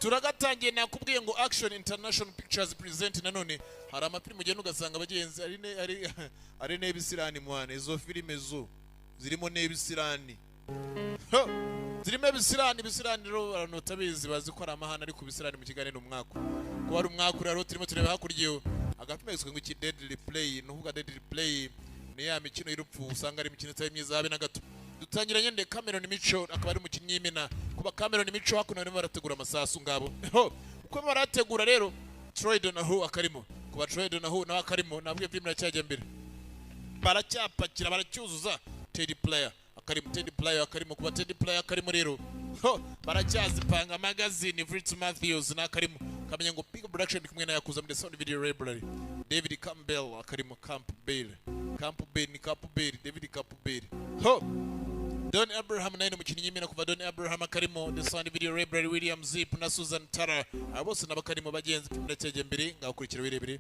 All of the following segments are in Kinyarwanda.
turagatangiye nakubwiye ngo Action International Pictures present nanone hari amapiri mugenda ugasanga abagenzi ari nebisirani mwana izo filime zo zirimo nebisirani zirimo ebisirani rero abantu tabizi bazi ko ari amahana ari kubisirani mu kiganiro umwaka ko ari umwaka rero turimo tureba hakuryo agapimezwe ngo iki deadly play nuvuga deadly play ni ya mikino y'urupfu usanga ari imikino itari myiza habe na gato dutangiranye nde Cameron Mico akaba ari umukinnyi y'imena kuba Cameron Mico hakuno barimo barategura amasasu ngabo uko barategura rero Troy Donahue akarimo kuba Troy Donahue nawe akarimo nabwiye film iracyajya mbere baracyapakira baracyuzuza Teddy Player akarimo kuba Teddy Player akarimo rero baracyazipanga magazine Fritz Matthews nakarimo kamenya ngo Big Production kumwe na yakuza muri sound video library David Campbell akarimo Campbell David Campbell Don Abraham nayo umukinnyi y'imena kuva Don Abraham akarimo the sound video library William Zip na Susan Tara abose nabakarimo bagenzi kimwe cyege mbere ngakurikira birebire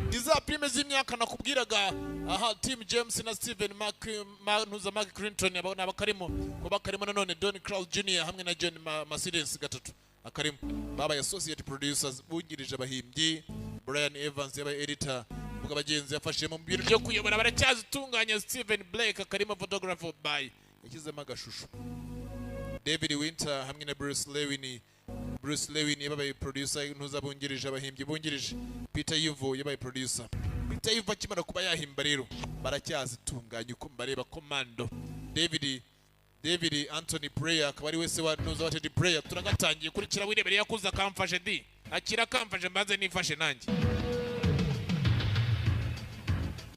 Diza prime z'imyaka nakubwiraga aha Team James na Steven Mark Clinton abona abakarimo ko bakarimo nanone Don Crowell Jr hamwe na John Mercedes gatatu akarimo baba associate producers bungirije abahimbyi Brian Evans yaba editor buga bagenzi yafashe mu bintu byo kuyobora baracyazitunganya Steven Blake akarimo photographer by yakizemo agashusho David Winter hamwe na Bruce Lewin yabaye producer ntuzabungirije abahimbyi bungirije Peter Yivo yabaye producer Peter Yivo akimara kuba yahimba rero baracyazitunganya uko mbareba Commando David Anthony Prayer akaba ari wese wa Teddy Prayer turagatangiye kurikira wirebere yakuza kamfashe di akira kamfashe mbanze nifashe nanjye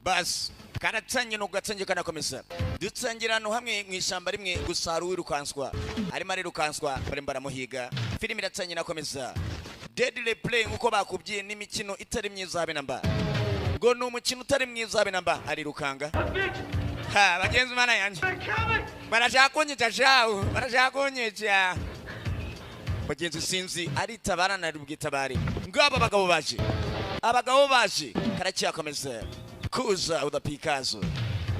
bas karatangiye no gatangiye kanakomeza dutangira no hamwe mu ishamba rimwe gusaru wirukanswa arimo ari rukanswa barembara muhiga filime iratangiye nakomeza Deadly Play nkuko bakubyiye n'imikino itari myiza habe namba ngo no umukino utari mwiza habe namba ari rukanga bagenzi mana yanjye barashaka jao barashaka bagenzi sinzi ari tabara na rubwitabari ngaba abagabo baje karacyakomeza kuza udapikazo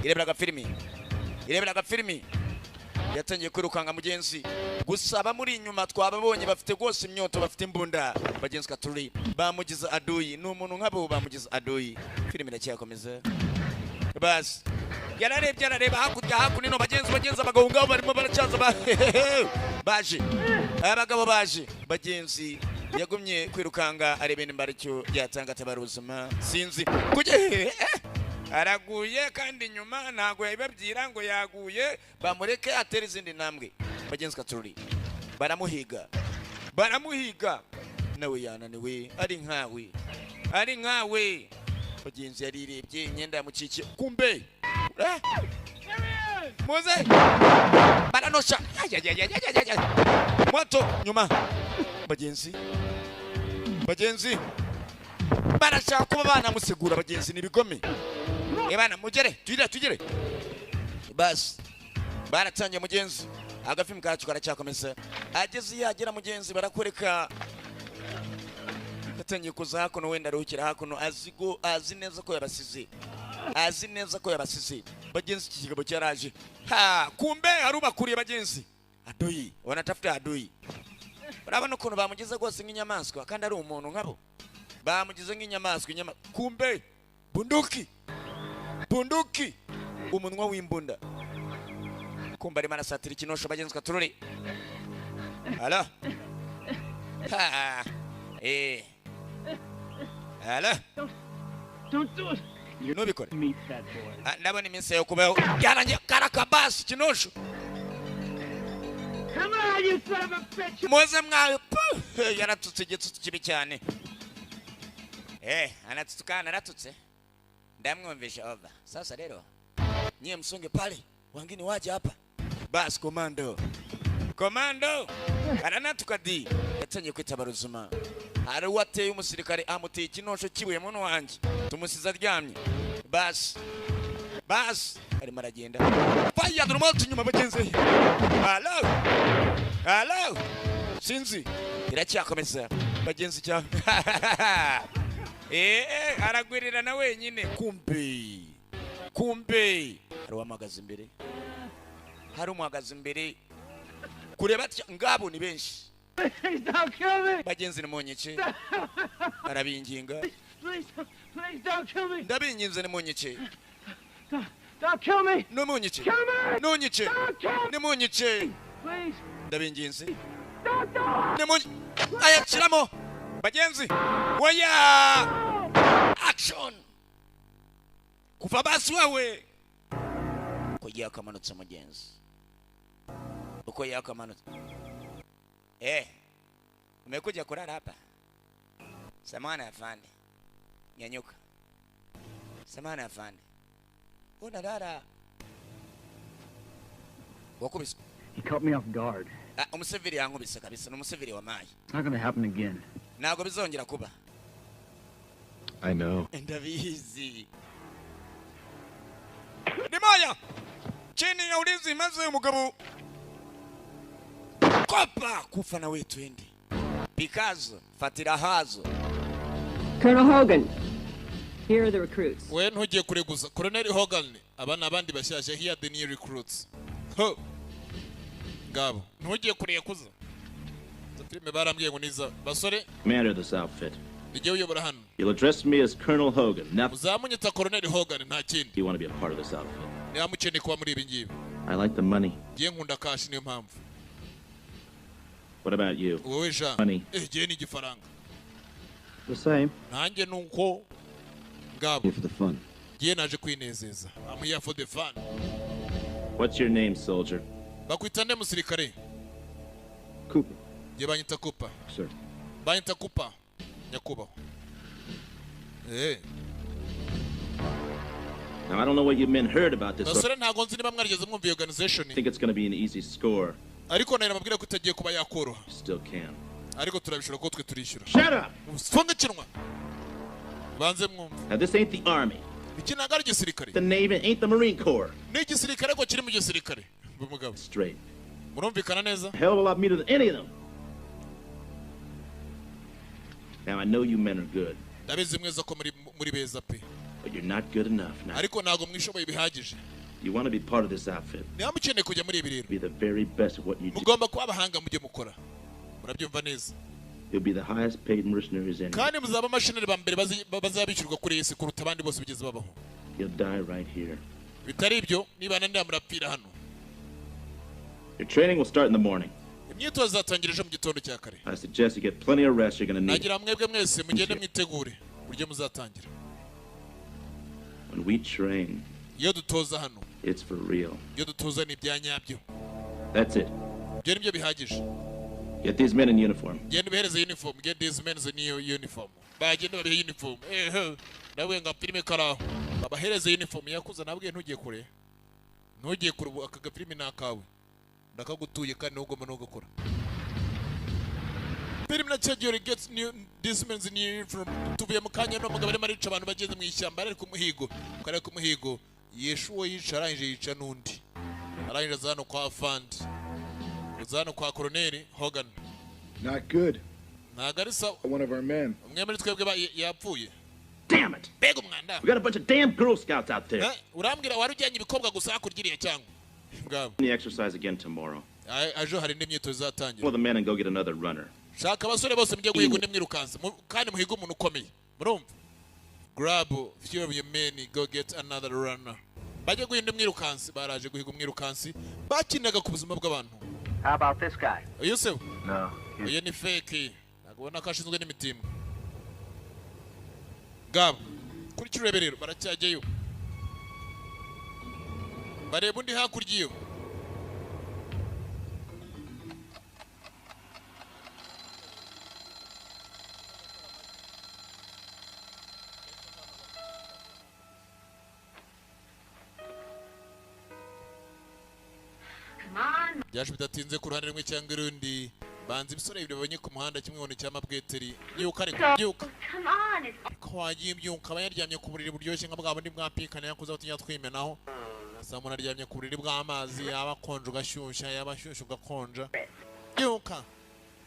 ireberaga filimi yatangiye kwirukanga mugenzi gusaba muri inyuma twababonye bafite rwose imyoto bafite imbunda bagenzi katuri bamugiza aduyi n'umuntu nk'abo bamugiza aduyi filimi iracyakomeza bas yarareba hakurya no bagenzi abagabo ngabo barimo baracyaza abagabo baje bagenzi yagumye kwirukanga arebene imbaricyo yatanga tabaruzuma sinzi kuje araguye kandi nyuma ntago yabibabyira ngo yaguye bamureke atera izindi ntambwe bagenzi katuri baramuhiga nawe yananiwe ari nkawe bagenzi yarirebye imyenda yamucikiye kumbe muze baranosha moto nyuma bagenzi barashaka kuba banamusegura bagenzi nibigome ebana mugere tugire bas baratangiye mugenzi agafilm kacu karacyakomeza ageze yagera mugenzi barakwereka yatangiye kuza hakuno wenda ruhukira hakuno azi neza ko yabasize bagenzi iki kigabo cyaraje kumbe harubakuriye bagenzi adoyi wanatafuta adoyi urabona ukuntu bamugize rwose nk'inyamaswa kandi ari umuntu nkabo bamugize nk'inyamaswa kumbe bunduki umunwa w'imbunda kumbe arimo arasatira ikinosho bagenzi katururi hala Don't do it. Nubikore. Meet that boy. Ndabona iminsi yo kubaho yarangiye karakabasi kinosho. Come on, you son of a bitch. Muze mwawe yaratutse igitutsi kibi cyane. Anatutse aratutse. Ndamwumvisha ova. Sasa rero nyie msonge pale. Wangine waje hapa. Bas komando. Aranatuka yatangiye kwitabaruzuma. Hari wateye umusirikare amuteye ikinosho kibuye muntu wanje. Tumusiza aryamye. Bas arimo aragenda. Fire drumot nyuma bagenzi. Hello. Sinzi. Iracyakomeza bagenzi cyane. Aragwirira na wenyine kumbe. Hari umuhagaze imbere. Kureba ngabo ni benshi. Please don't kill me. bagenzi nimunyice arabinginga Please don't kill me. ndabinginze nimunyice Don't kill me. nimunyice Kill me. nunyice Don't kill me. nimunyice Please. ndabinginze Don't do it. nimunyice ayakiramo bagenzi waya action kuva basi wewe uko yakamanutse mugenzi uko yakamanutse umekuja kulala hapa samana afande nyanyuka samana afande unalala wakubise He caught me off guard. umusivili yankubise kabisa n'umusivili wa mayi It's not gonna happen again. ntabwo bizongera kuba I know. ndabizi ni moya chini ya ulinzi maze umugabo kopa kufa na wetu twende pikazo fatira hazo Colonel Hogan, here are the recruits. we ntugiye kureguza Colonel Hogan aba nabandi bashyashya here the new recruits ho ngabo ntugiye kurekuza filime barambwiye ngo niza basore Commander of this outfit. igiye uyobora hano You'll address me as Colonel Hogan. Now, uzamunyita Colonel Hogan nta kindi you want to be a part of this outfit. ntiyamukeneye kuba muri ibi ngibi I like the money. ngiye nkunda kashi niyo mpamvu What about you? wowe Jean Money. ngiye ni igifaranga The same. nanjye nuko ngabo Here for the fun. ngiye naje kwinezeza I'm here for the fun What's your name, soldier? bakwita nde musirikare Cooper, ngiye banyita Cooper sir. banyita Cooper nyakubahwa Now, I don't know what you men heard about this. basore ntago nzi niba mwarigeze mwumva iyo organization I think it's going to be an easy score. ariko nayo nababwira ko itagiye kuba yakoroha You still can. ariko turabishobora ko twe turishyura Shut up! funga ikinwa banze mwumva Now, this ain't the Army. iki ntabwo ari igisirikare The Navy ain't the Marine Corps. ni igisirikare ko kiri mu gisirikare mugabo Straight. murumvikana neza A hell of a lot meaner than any of them. Now, I know you men are good, ndabizi mweza ko muri beza pe but you're not good enough now. ariko ntabwo mwishoboye bihagije You want to be part of this outfit. niba mukeneye kujya muri ibi rero Be the very best at what you do. mugomba kuba abahanga mujye mukora murabyumva neza You'll be the highest paid mercenaries in. kandi muzaba amashinari ba mbere bazabishyurwa kuri isi kuruta abandi bose bigeze babaho You'll die right here. bitari ibyo niba nandi murapfira hano Your training will start in the morning. imyitozo izatangira ejo mu gitondo cya kare I suggest you get plenty of rest. You're going to need it. nagira mwebwe mwese mugende mwitegure uburyo muzatangira When we train, iyo dutoza hano it's for real. iyo dutoza ni ibya nyabyo That's it. ibyo nibyo bihagije Get these men in uniform. genda ubihereze uniform get these men the new uniform bagenda babihe uniform nawe nga filime karaho babahereze uniform yakuza nabwiye ntugiye kure aka gafilime nakawe ndakagutuye kandi ntugomba no gukora filime na cyagiyore gets new these men the new uniform tuvuye mu kanya no mugabo arimo arica abantu bageze mu ishyamba ari ku muhigo kare ku muhigo Yeshuwa yica arangije yica n'undi arangije zano kwa fund zano kwa Colonel Hogan Not good. ntabwo ari sawa One of our men. umwe muri twebwe yapfuye Damn it! mbega umwanda We got a bunch of damn Girl Scouts out there. urambwira wari ujyanye ibikobwa gusa hakurya iriya cyangwa ngabo The exercise again tomorrow. ejo hari indi myitozo Pull izatangira the men and go get another runner. shaka abasore bose mujye guhiga undi mwirukansa kandi muhiga umuntu ukomeye murumva grab few of your men go get another runner bajye guhinda umwirukansi baraje guhiga umwirukansi bakinaga ku buzima bw'abantu How about this guy? uyu se No. uyu ni fake ntabwo ubona ko ashinzwe n'imitima ngabo kuri kirebe rero baracyajyayo bareba undi hakurya iyo byaje bidatinze ku ruhande rumwe cyangwa urundi banza ibisore bibiri babonye ku muhanda kimwe ngo ni cy'amabweteri byuka ariko byuka Come on, it's ariko wagiye byuka aba yaryamye ku buriri buryoshye nka bwa bundi bwapikana yakuze batinya twimenaho asa umuntu aryamye ku buriri bw'amazi yaba akonje ugashyushya yaba ashyushye ugakonja byuka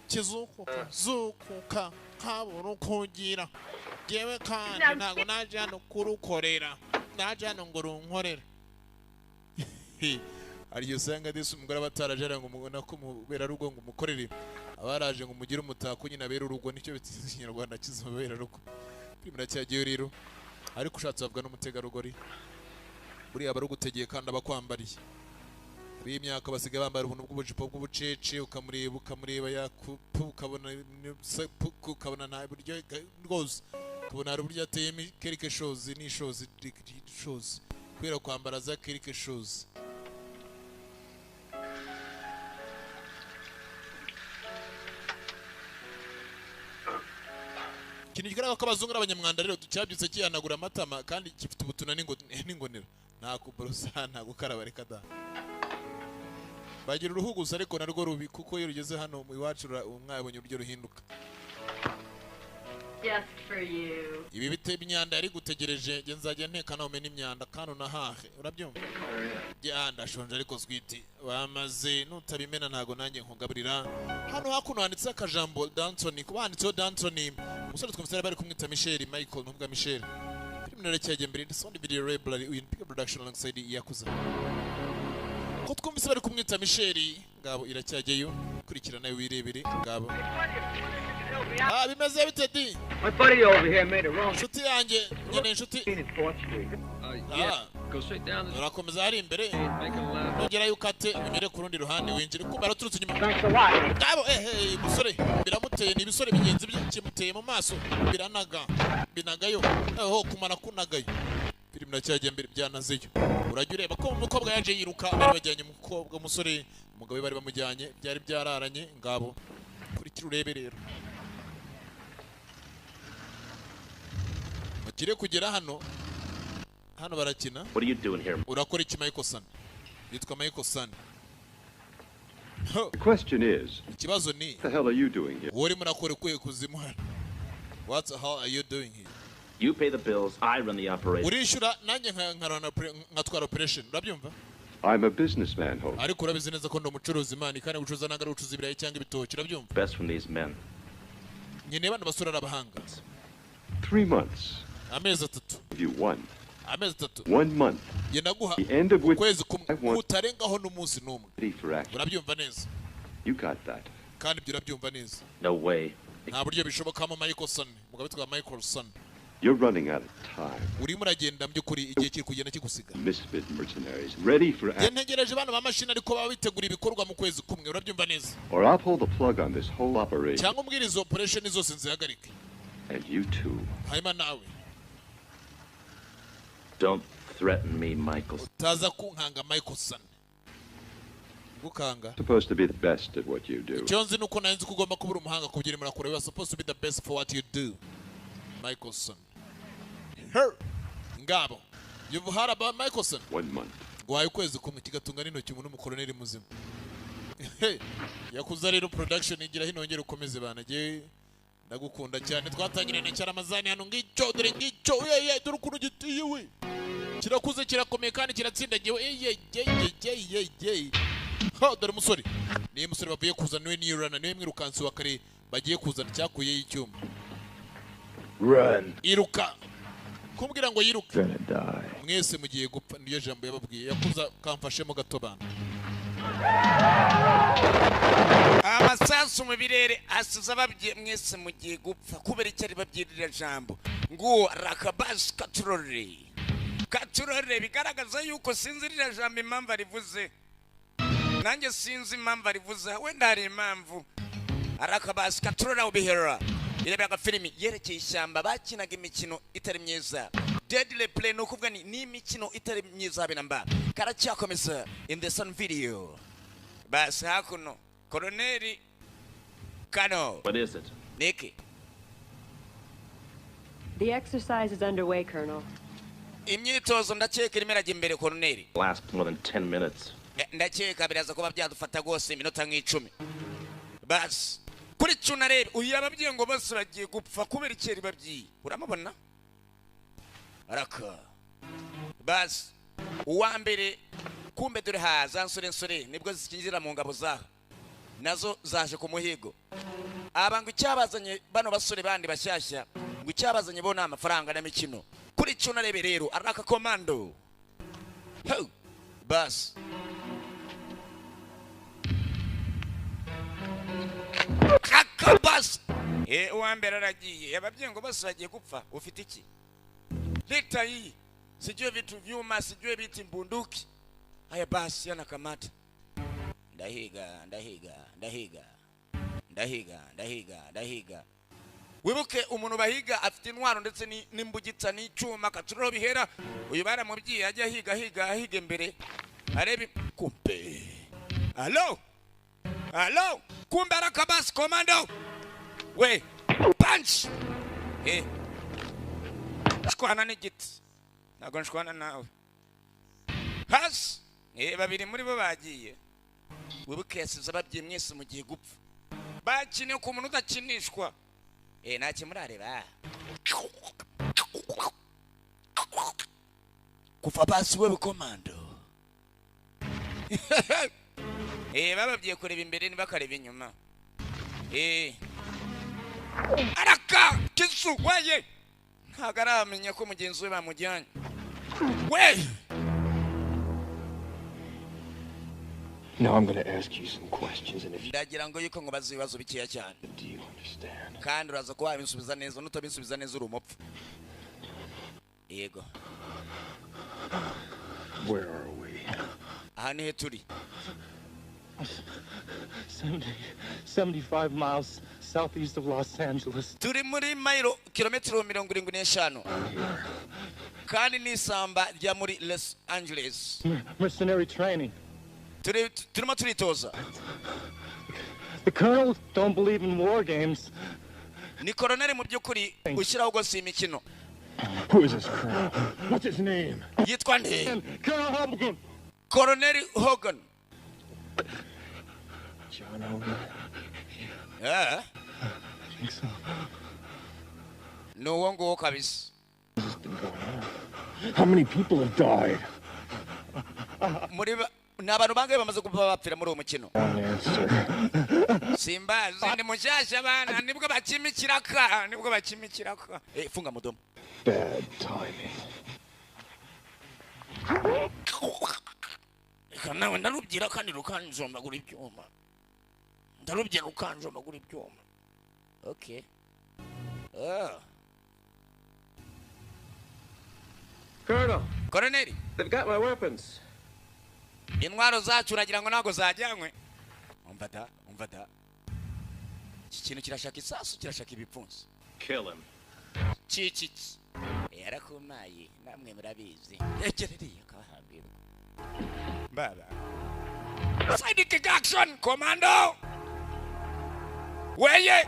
kizukuka zukuka kabura ukugira yewe kandi ntabwo naje hano kurukorera naje hano ngo runkorere ariyo usanga disi umugore abatarajara ngo umubona ko mubera rugo ngo umukorere abaraje ngo mugire umutako nyine abera urugo nicyo bitize ikinyarwanda kizobera rugo filime iracyagiye rero ariko ushatse bavuga n'umutegarugori buriya barugutegeye kandi abakwambariye iyi myaka basigaye bambara ubuntu bw'ubujipo bw'ubucece ukamureba ukabona nta buryo rwose ukabona hari uburyo ateyemo quelque chose n'ishozi kubera kwambara za quelque chose. Ikintu kigaragara ko abazungu n'abanyamwanda rero cyabyutse kihanagura amatama kandi gifite ubutuna n'ingonera nta kuborosa nta gukaraba reka da bagira uruhu gusa ariko narwo rubi kuko iyo rugeze hano mu iwacu umwabonye uburyo ruhinduka. Just for you. Ibi biteye imyanda yari gutegereje nge nzajya ntekana ume n'imyanda kano na hahe urabyumva ndashonje ariko switi bamaze nutabimena ntago nanjye nkugaburira. Hano hakuno handitse akajambo D'Antoni kuba handitseho D'Antoni umusore twumvise bari kumwita Michael nubwa Michel filime narecyajye mbere sound video library in big production alongside Yakuza ko twumvise bari kumwita Michel ngabo iracyajyeyo kurikira nayo wirebere ngabo bimeze bite di My buddy over here made a wrong. inshuti yanjye nyine inshuti Yeah. Go straight down the urakomeza hari imbere make a left. nogera yukate imbere ku rundi ruhande winjire kumbe araturutse inyuma Thanks a lot. ngabo musore biramuteye ni ibisore bigenzi bye kimuteye mu maso binagayo aho kumara kunagayo filime nacyajye mbere byanazeyo urajya ureba ko umukobwa yaje yiruka bari bajyanye umukobwa umusore umugabo bari bamujyanye byari byararanye ngabo kurikira urebe rero bakire kugera hano barakina. What are you doing here? Urakora iki Michael-san? Yitwa Michael-san. The question is, Ikibazo ni what the hell are you doing here? wowe murakora kwe kuzimu hano. What the hell are you doing here? You pay the bills, I run the operation. Urishura nanjye nkatwara operation urabyumva? I'm a businessman, Hope. Ariko urabizi neza ko ndi umucuruzi imana kandi gucuruza nanga ari ucuruza ibirayi cyangwa ibitoki urabyumva? Best from these men. Nyine bano basura abahanga. 3 months. Amezi 3. Give you one. Amezi 3. 1 month. Ye naguha The end of which ukwezi I kumwe want utarengaho n'umunsi n'umwe. ready for action. Urabyumva neza? You got that. Kandi ibyo urabyumva neza. No way. Nta buryo bishobokamo Michael-san. Mugabo witwa Michael-san. You're running out of time. Urimo uragenda by'ukuri igihe kiri kugenda kigusiga. Misfit mercenaries, ready for action. Ntegereje bana ba mashini ariko baba bitegura ibikorwa mu kwezi kumwe urabyumva neza. Or I'll pull the plug on this whole operation. Cyangwa umbwiriza operation zose nzihagarike. And you too. Hanyuma nawe Don't threaten me, Michael. utaza kunkanga Michael-san. Gukanga. Supposed to be the best at what you do. Icyo nzi nuko nanzi ko ugomba kuba uri umuhanga ku byo urimo urakora. You are supposed to be the best for what you do. Michael-san. Her. Ngabo. You've heard about Michael-san? 1 month. Gwaye ukwezi kumwe kigatunga n'intoki umuntu umukoloneli muzima. Yakuza rero production igira hino ngere ukomeze bana je ndagukunda cyane twatangiranye cyane amazani hano ngicyo dore ngicyo dore ukuntu gitiye we kirakuze kirakomeye kandi kiratsindagiwe dore musore ni musore bavuye kuzana niwe niyurana niwe mwirukansi wa kare bagiye kuzana cyakuye y'icyuma Run. iruka kumbwira ngo yiruke Gonna die. mwese mugiye gupfa niyo jambo yababwiye yakuza kamfashemo gato bana amasasu mu birere asize ababwiye mwese mugiye gupfa kubera icyo ari babyirira jambo ngo rakabas katurore bigaragaza yuko sinzi rira jambo impamvu arivuze nanjye sinzi impamvu arivuze wenda hari impamvu rakabas katurore ubihera irebera filimi yerekeye ishyamba bakinaga imikino itari myiza deadly play no kuvuga ni imikino itari myiza habe namba karacyakomeza in the sun video basi hakuno Colonel Kano. What is it? Nikki. The exercise is underway, Colonel. Imyitozo ndakeka irimo irajya imbere Colonel. Last more than 10 minutes. Ndakeka biraza kuba byadufata rwose iminota nk'icumi. Basi kuri cyuna rero uyu yababwiye ngo bose bagiye gupfa kubera icyeri babyiye. Uramubona? Araka. Basi uwa mbere kumbe dore haza nsore nibwo zikinjira mu ngabo zaho. Nazo zaje ku muhigo ngo icyabazanye bano basore bandi bashyashya ngo icyabazanye bo n'amafaranga n'imikino kuri cyo narebe rero araka komando bas wa mbere aragiye ababyeyi ngo bose bagiye gupfa ufite iki leta hii sijue vitu vyuma sijue biti mbunduki haya basi yana kamata ndahiga wibuke umuntu bahiga afite intwaro ndetse n'imbugitsa n'icyuma katuriro bihera uyu baramubyiye ajya higa imbere arebe kumbe allo kumbe arakabasi komando we punch shwana n'igiti ntabwo nshwana nawe hasi babiri muri bo bagiye wibuke yasize ababyeyi mwese mu gihe gupfa bakiniye ku muntu udakinishwa ntacyo murareba kuva basi we komando bababwiye kureba imbere ntibakareba inyuma araka kisu weye ntabwo aramenya ko mugenzi we bamujyanye we. Now I'm going to ask you some questions, and if you ndagira ngo yuko ngo bazi ibibazo bikeya cyane do you understand? kandi uraza kuba wabisubiza neza nutabisubiza neza uri umupfu yego. Where are we? aha nihe turi 75 miles southeast of Los Angeles. turi muri mayiro kilometero 75 kandi ni isamba rya muri Los Angeles. Mercenary training. turimo turitoza. The colonel don't believe in war games. ni koroneli mu by'ukuri ushyiraho rwose imikino. Who is this colonel? What's his name? yitwa nde? Colonel Hogan. Koroneli Hogan. John Hogan? Yeah. I think so. ni uwo nguwo kabisa. What's been going on? How many people have died? muri ni abantu bangahe bamaze kuba bapfira muri uwo mukino? Wrong answer. simbazi ni mushyashya abana nibwo bakimikiraka funga mudomo. Bad timing. reka nawe ndarubwira kandi rukanjomagura ibyuma ndarubwira rukanjomagura ibyuma. okay. Colonel, Koroneli, they've got my weapons. intwaro zacu uragira ngo ntabwo zajyanywe? umva da iki kintu kirashaka isasu kirashaka ibipfunsi. Kill him. Ciciki yarakumaye namwe murabizi yegereye kahambirwa baba. Side kick action commando weye.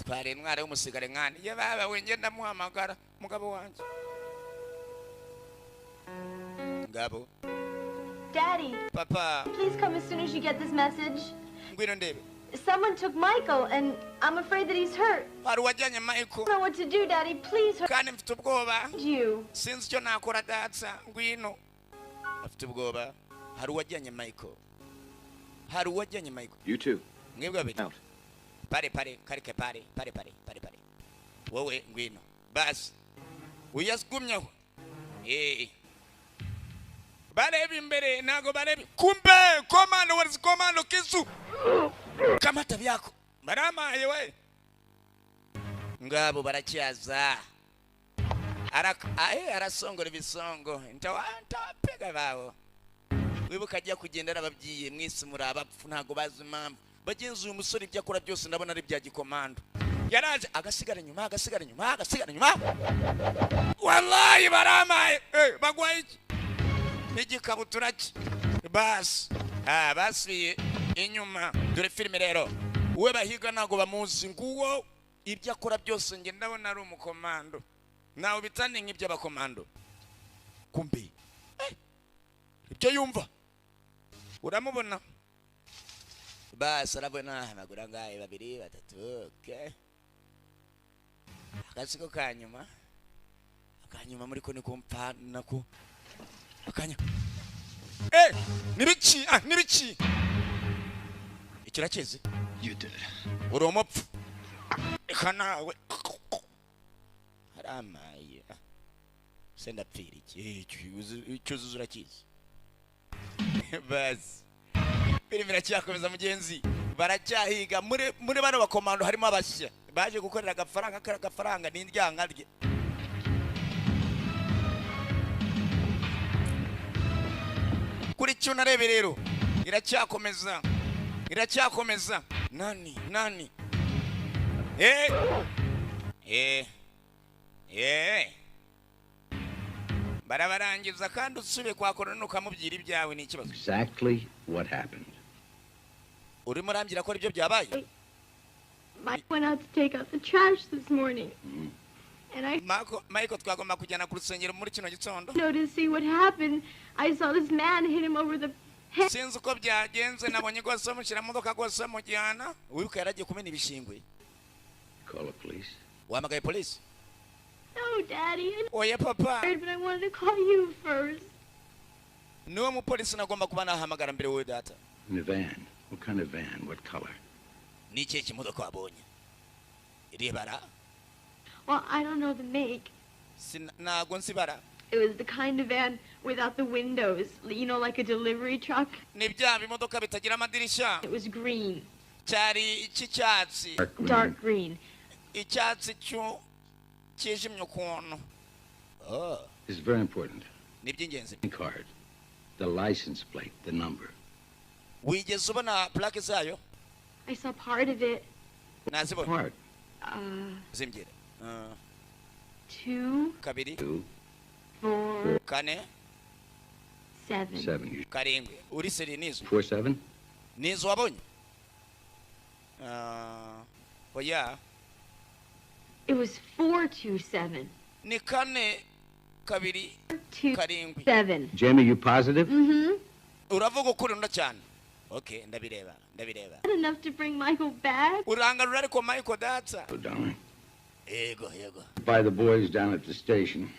tware intwaro y'umusigare nkani ye baba wenge ndamuhamagara mugabo wanjye ngabo. Daddy, papa please come as soon as you get this message. ngwino ndebe. Someone took Michael, and I'm afraid that he's hurt. hari uwajyanye Michael I don't know what to do, Daddy. Please hurt kandi mfite ubwoba you. sinzi icyo nakora datsa. ngwino afite ubwoba. hari uwajyanye Michael. You too. mwebwe babiri Out. pare karike pare wowe ngwino basi uyasgumyeho. bareba imbere ntago bareba kumbe komando warizi komando kisu kamata byako baramaye we ngabo baracyaza arasongora ibisongo ntawapega bawo. wibuka ajya kugendera ababyiye mwese muri abapfu ntago bazi impamvu bagenzi uyu musore ibyo akora byose ndabona ari bya gikomando. yaraje agasigara nyuma wallahi baramaye bagwaye iki n'igikabutura cye basi basubiye inyuma. dore filime rero uwe bahiga ntago bamuzi nguwo ibyo akora byose nge ndabona ari umukomando nawe bitane nk'iby'abakomando. kumbe ibyo yumva uramubona basi arabona amaguru ngahe 2 3. okay. akasiko kanyuma muri ko niko mpfa nako akanya nibiki ikirakeze You did. uri umupfu kanawe haramaye senda pfira iki cyuzuzo urakizi basi filime iracyakomeza mugenzi baracyahiga muri bano bakomando harimo abashya baje gukorera agafaranga n'indyanka rye kuri cyo narebe rero iracyakomeza nani barabarangiza kandi usube kwa korona ukamubwira ibyawe ni ikibazo. Exactly what happened. Urimo rambira ko ibyo byabaye. Mike went out to take out the trash this morning. And Michael twagomba kujyana ku rusengero muri kino gitondo. No, to see what happened. I saw this man hit him over the head. Sinzi uko byagenze nabonye rwose mushyira modoka rwose mujyana wibuka yaragiye kumena ibishingwe. Call the police. Wamagaye police? No, Daddy. Oh, yeah, Papa. But I wanted to call you first. No, mu police nagomba kuba nahamagara mbere we data. In a van. What kind of van? What color? Ni cye modoka wabonye. Iribara? Well, I don't know the make. Nago nsibara. It was the kind of van without the windows, you know, like a delivery truck. Ni bya bimodoka bitagira amadirisha. It was green. Cyari icyatsi. Dark green. Icyatsi cyo kijimye ukuntu. Oh. It's very important. Ni by'ingenzi. Card. The license plate, the number. Wigeze ubona plaque zayo? I saw part of it. Nazibona. Part. Zimgire. 2. Kabiri. 2. 4. Kane. 7. 7. Karindwi. Uri seri nizo. 47. Nizo wabonye? Oh yeah. It was 427. Ni kane kabiri karindwi. 7. Jamie, you positive? Uravuga ukuri ndo cyane. Okay, ndabireba. Not enough to bring Michael back. Urangarura ariko Michael data. Oh, darling. Yego. By the boys down at the station.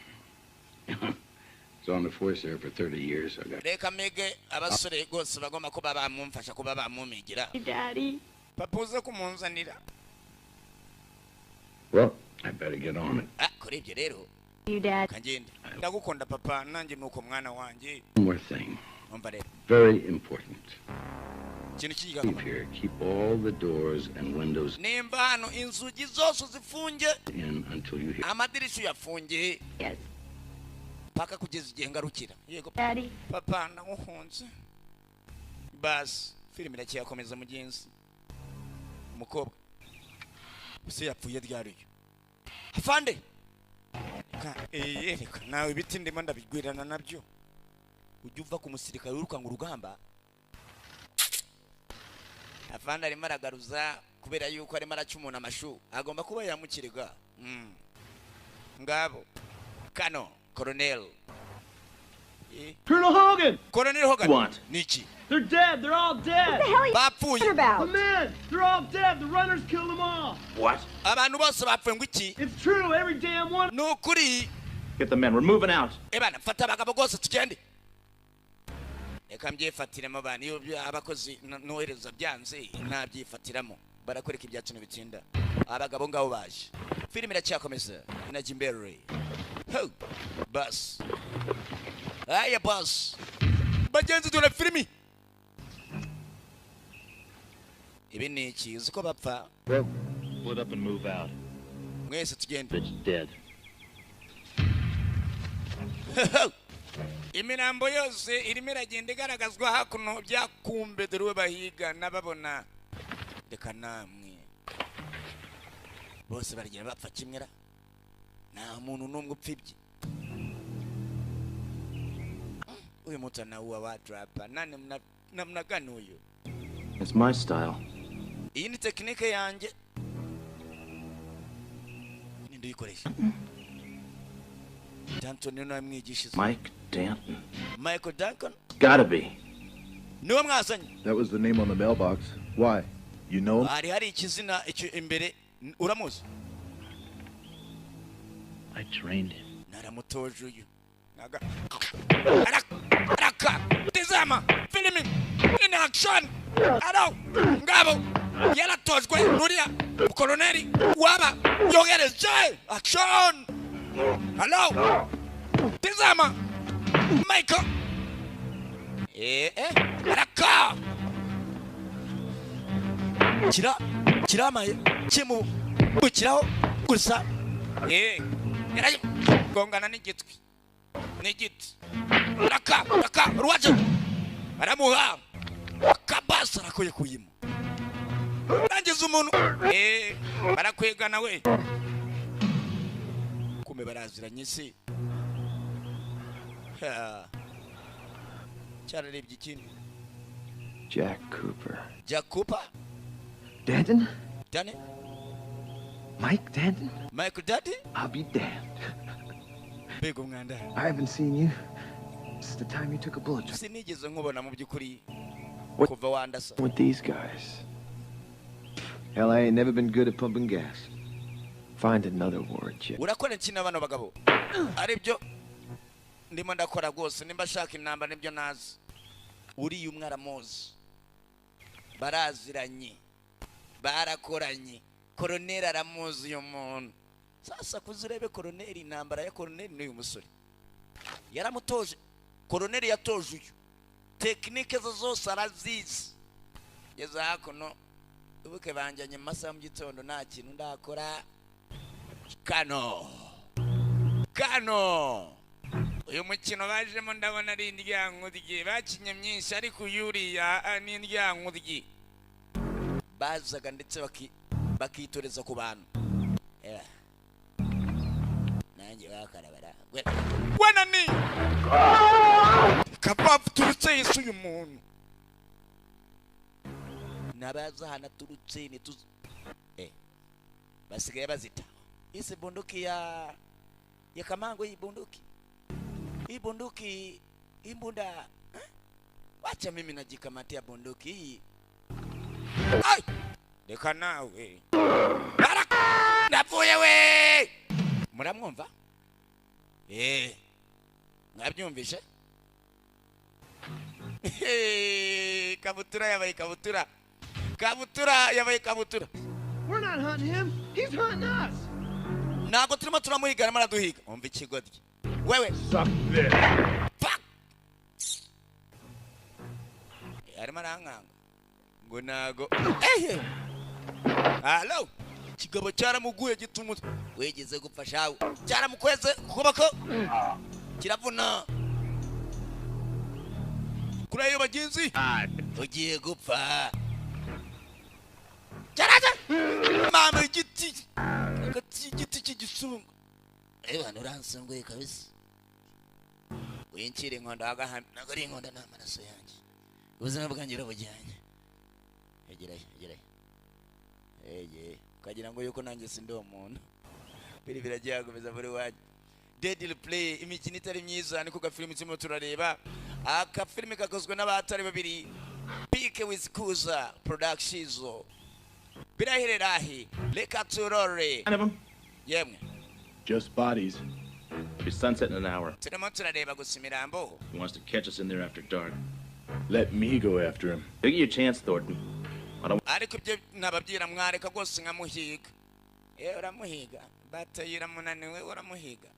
It's on the force there for 30 years. I got. Reka mege abasore gose bagomba kuba bamumfasha kuba bamumigira. Daddy. Papuze kumunzanira. Well, I better get on it. Kuri ibyo rero. You, Dad. Kangende. Ndagukunda papa nanjye nuko mwana wanjye. One more thing. Umva rero. Very important. Kintu kiga. Keep here. Keep all the doors and windows Nimba hano inzugi zose zifunge. in until you hear. Amadirisha yafunge. Yes. Paka kugeza igihe ngarukira. Yego. Daddy. Papa ndaguhunze. Bas, filime iracyakomeza mugenzi. Umukobwa. Use yapfuye ryari. Afande. Reka nawe ibiti ndimo ndabigwirana nabyo. Ujya uva ku musirikare urukanga urugamba. Afande arimo aragaruza kubera yuko arimo aracumuna amashu. Agomba kuba yamukiriga. Ngabo. Kano, Colonel. Colonel Hogan! Colonel Hogan. What? Niki. They're dead. They're all dead. What the hell are you talking The about? men! They're all dead. The runners killed them all. What? Abantu bose bapfuye ngwiki. It's true. Every damn one. Nukuri. Get the men. We're moving out. Ebana fata abagabo gose tugende. Reka mbyifatiramo abantu iyo abakozi nohereza byanze ntabyifatiramo barakoreka ibyacu n'ibitsinda abagabo ngabo baje filime iracyakomeza na Jimbere ho bus aya bus bagenzi dore filime ibi ni iki uzi ko bapfa Split up and move out. mwese tugende It's dead. imirambo yose irimo iragenda igaragazwa hakuno byakumbe dore bahiga nababona reka namwe bose baragira bapfa kimwera nta muntu n'umwe upfibye uyu mutana uwa wadrapa nane mnagana uyu. It's my style. Iyi ni technique yanjye ninde uyikoresha Danton niwe namwigishize. Mike Danton. Michael Duncan? Gotta be. Niwe mwazanye. That was the name on the mailbox. Why? You know him? Hari ikizina icyo imbere uramuzi? I trained him. Naramutoje uyu. Araka. Tizama. Filming. In action. Ado. Ngabo. Yaratojwe Nuria. Koloneli. Waba. Yogeres J. Action. Hello. Tizama. Michael. Araka. kiramaye kimu ukiraho gusa gongana n'igitwi n'igiti raka ruwaje baramuha kabasa rakoye kuyimo nangize umuntu barakwegana we kume baraziranye se cyararebye ikintu Jack Cooper. Danton? Danny? Mike Danton? Michael Daddy? I'll be damned. Big umwanda. I haven't seen you since the time you took a bullet. Sinigeze nkubona mu byukuri What kuva wandasa. with these guys? Hell, I ain't never been good at pumping gas. Find another word, Jack. Urakora iki n'abano bagabo? Aribyo ndimo ndakora rwose nimba shaka inamba nibyo nazi. Uri umwara mozi. Baraziranye. Barakoranye. Koroneri aramuzi uyu muntu. Sasa kuzirebe koroneri intambara ya koroneri n'uyu musore. Yaramutoje. Koroneri yatoje uyu. Tekinike zose arazizi. Yeza hakuno ubuke banjanye masa mu gitondo nta kintu ndakora. Kano. Uyu mukino bajemo ndabona ari indyankudyi bakinye myinshi ariko yuriya ni indyankudyi. Bazaga ndetse bakitoreza ku bantu. Nanjye bakarabara. Wena ni kapafu turutse Yesu uyu muntu. Nabaza hana turutse ni tuz basigaye bazita. Ise bunduki ya Kamango bunduki. Hii bunduki imbunda. Wacha mimi najikamatia bunduki hii. Ai! Deka nawe. Ndapfuye we. Muramwumva? Mwabyumvishe? Kabutura yabaye kabutura. Kabutura yabaye kabutura. We're not hunting him. He's hunting us. Nago turimo turamuhigana maraduhiga. Umva ikigodye. Wewe. Suck this. Fuck. Arimo arankanga. Ngo nago. Hello. Kigabo cyaramuguye gitumu. Wegeze gupfasha. Cyaramukweze kubako. Kiravuna. Kurayo bagenzi. Ugiye gupfa. Cyaraje. Mama igiti. Igiti cy'igisungu. Abantu uransangwe kabisa. Wincire inkondo agahamya nagari inkondo n'amaraso yanjye. Ubuzima bwanjye burabujyanye. Egerayo. Kagira ngo yuko nanjye sindi umuntu. Biri birajyakomeza buri waje. Deadly Play imikino itari myiza niko gafilimi turimo turareba. Aka filimi kakozwe n'abatari babiri. Pike with Kuza Productions. Birahirerahi. Reka turore. Yemwe. Just bodies. It's sunset in an hour. Turimo turareba gusa imirambo. He wants to catch us in there after dark. Let me go after him. Give you a chance, Thornton. Ariko ibyo nababyira mwareka rwose nkamuhiga. Uramuhiga. Batayira munaniwe uramuhiga.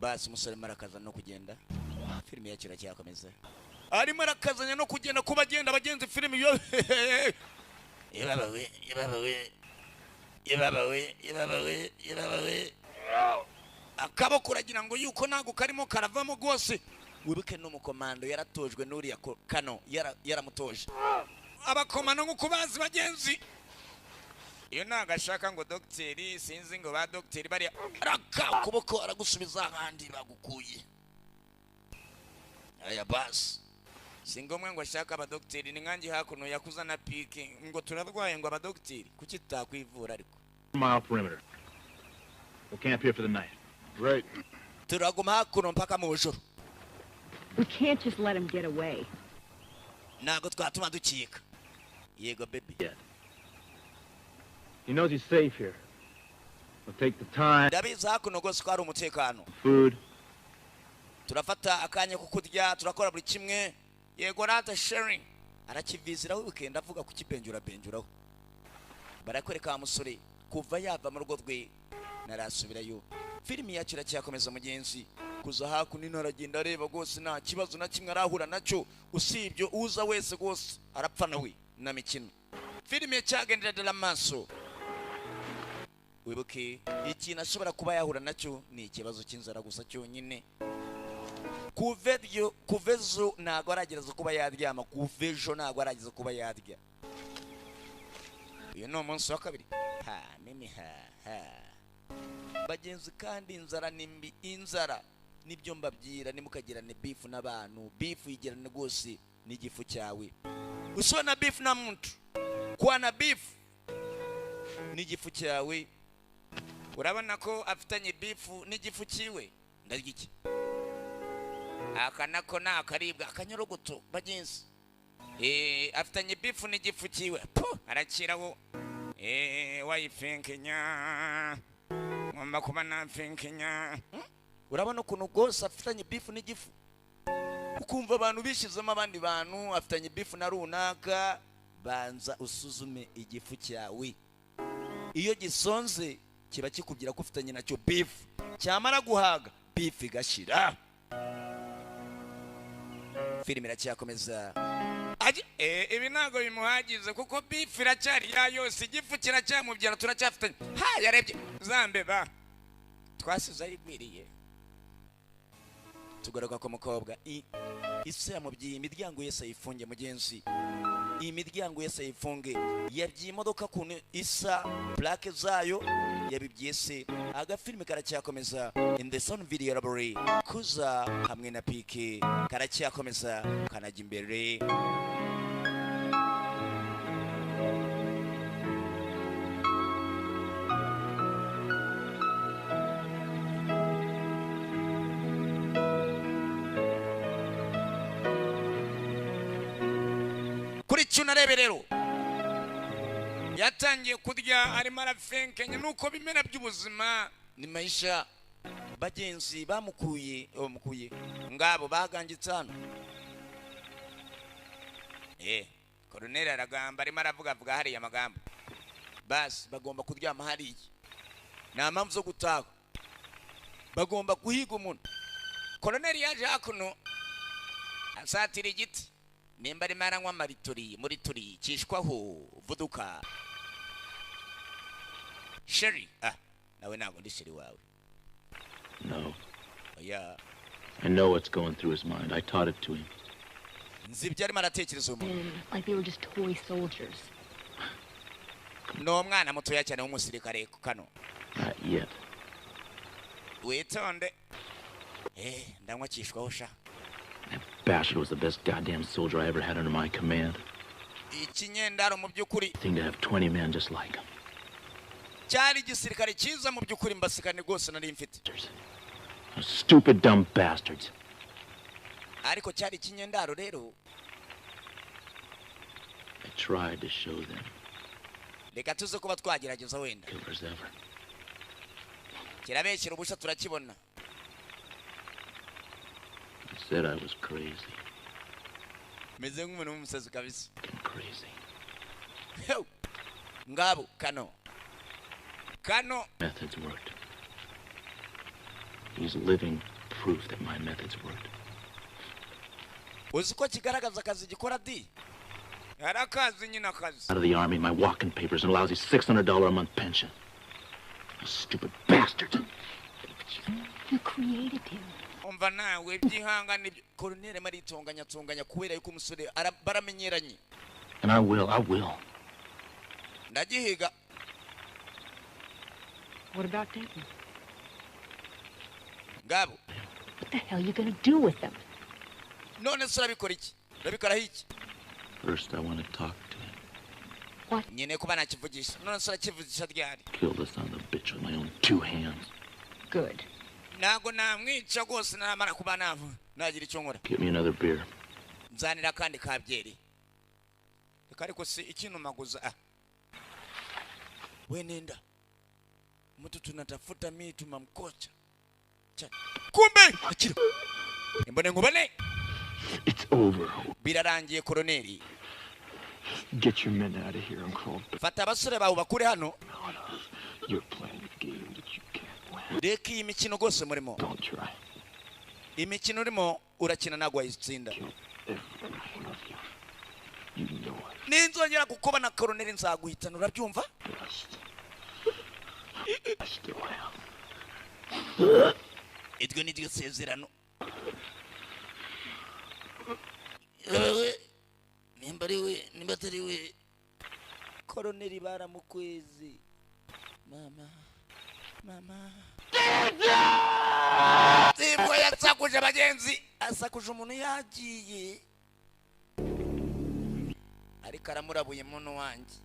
Basi umusore marakaza no kugenda. Filimi yakira cyakomeza. Arimo arakazanya no kugenda kubagenda bagenzi filimi yo. Ibabawe. Akaboko uragira ngo yuko nago karimo karavamo rwose. Wibuke n'umukomando yaratojwe n'uriya Kano yaramutoje. Abakomano nk'uko bazi bagenzi. Iyo nagashaka ngo docteur sinzi ngo ba docteur bari araka kuboko aragusubiza ahandi bagukuye. Aya basi. Singomwe ngo ashaka aba docteur ni nkangi hakuno yakuza na pike ngo turarwaye ngo aba docteur kuki takwivura ariko. Mile perimeter. We'll camp here for the night. Right. Turaguma hakuno mpaka mu bujoro. We can't just let him get away. Nago twatuma dukika. Yego baby. Yeah. He knows he's safe here. We'll take the time. Ndabiza hakuno gose ko ari umutekano. Food. Turafata akanya kukurya turakora buri kimwe. Yego rata sharing. Arakiviziraho weekend avuga ku kipenjuraho. Barakwereka amusore kuva yava mu rugo rwe narasubirayo. Filimi yakira cyakomeza mugenzi. Kuza hakuno inaragenda areba gose nta kibazo na kimwe arahura nacyo usibyo uza wese gose arapfa nawe na mikino. filime cyagenderera amaso. Wibuke ikintu ashobora kuba yahura nacyo ni ikibazo cy'inzara gusa cyonyine. Kuvezo ntago aragereza kuba yaryama, kuvejo ntago aragereza kuba yarya. Uyu ni umunsi wa kabiri. Bagenzi kandi inzara nimbi, inzara nibyo mbabwira, nimukagirane beef n'abantu, beef yigirane rwose n'igifu cyawe. Usona beef na muntu, kwa na beef n'igifu cyawe. Urabona ko afitanye beef n'igifu cyiwe, ndarigiki akanako na akaribwa akanyorogoto bagenzi. Afitanye beef n'igifu cyiwe, arakiraho. Wayifinkenya ngomba kuba nafinkenya. Urabona ukuntu rwose afitanye beef n'igifu, ukumva abantu bishizemo abandi bantu. Afitanye beef na runaka, banza usuzume igifu cyawe. Iyo gisonze kiba kikubwira ko ufitanye nacyo beef, cyamara guhaga beef igashira. Filime iracyakomeza. Ibi ntago bimuhagize kuko beef iracyari ya yose, igifu kiracyamubyara, turacyafitanye. Yarebye zambeba twasize ayigwiriye. Tugaruka ku mukobwa. Ise yamubwiye imiryango yose ayifunge mugenzi. Iyi miryango yose ayifunge. Yabyiye imodoka kuntu isa plaque zayo yabibwiye se. Agafilime karacyakomeza. In the Sun Video Library Kuza hamwe na Pike karacyakomeza kanajya imbere. Kuri cyunarebe rero yatangiye kurya arimo arafenkenya. Nuko bimera by'ubuzima ni maisha. Bagenzi bamukuye ngabo bagangitse hano. Colonel aragamba arimo aravuga hariya amagambo. Basi bagomba kuryama hariya, nta mpamvu zo gutaha, bagomba guhiga umuntu. Colonel yaje hakuno asatira igiti, nimba arimo aranywa maritori muri turi cyishwaho vuduka. Sherry, nawe ntabwo ndi Sherry wawe. No. Yeah. I know what's going through his mind. I taught it to him. Nzibyo arimo aratekereza umuntu. Like they were just toy soldiers. No mwana mutoya cyane w'umusirikare kano. Not yet. Witonde. Ndanywa cyishwaho sha. That bastard was the best goddamn soldier I ever had under my command. Ikinyendaro mu byukuri. Thing to have 20 men just like him. Cyari gisirikare cyiza mu byukuri, mbasikane rwose nari mfite. Stupid dumb bastards. Ariko cyari ikinyendaro rero. I tried to show them. Reka tuze kuba twagerageza wenda. Killers ever. Kirabeshyira ubusha turakibona. I said I was crazy. Meze nk'umuntu w'umusazi kabisa. Crazy. Ngabo kano. Methods worked. He's living proof that my methods worked. Uzi ko kigaragaza akazi gikora di? Yarakazi nyina akazi. Out of the army, my walking papers, and a lousy $600 a month pension. A stupid bastard. You created him. Umva nawe byihangane. Colonel maritonganya kubera yuko umusore baramenyeranye. And I will. Ndagihiga. What about Dayton? Ngabo. What the hell are you gonna do with them? None surabikora iki? Urabikora iki? First, I want to talk to him. What? Nyine kuba nakivugisha. None surakivugisha ryari? Kill this son of a bitch with my own 2 hands. Good. Nago namwica rwose namara kuba navu. Nagira icyo nkora. Get me another beer. Nzanira kandi kabyeri. Ariko si ikintu maguza. We nenda. Mtu tunatafuta mimi tumamkocha. Kumbe akira. Mbone ngubane. It's over. Birarangiye Colonel. Get your men out of here and crawl. Fata abasore bawe bakure hano. You're playing a game that you can't win. Reka iyi mikino gose murimo. Don't try. Imikino urimo urakina nagwa izitsinda. You know I ninzongera kukubona koroneri nzaguhitana, urabyumva? Iryo ni ryo sezerano. Nimba ari we, nimba atari we, koroneri baramukwezi. Mama. Sibwo yasakuje abagenzi, asakuje umuntu yagiye. Ariko aramurabuye muntu wanjye.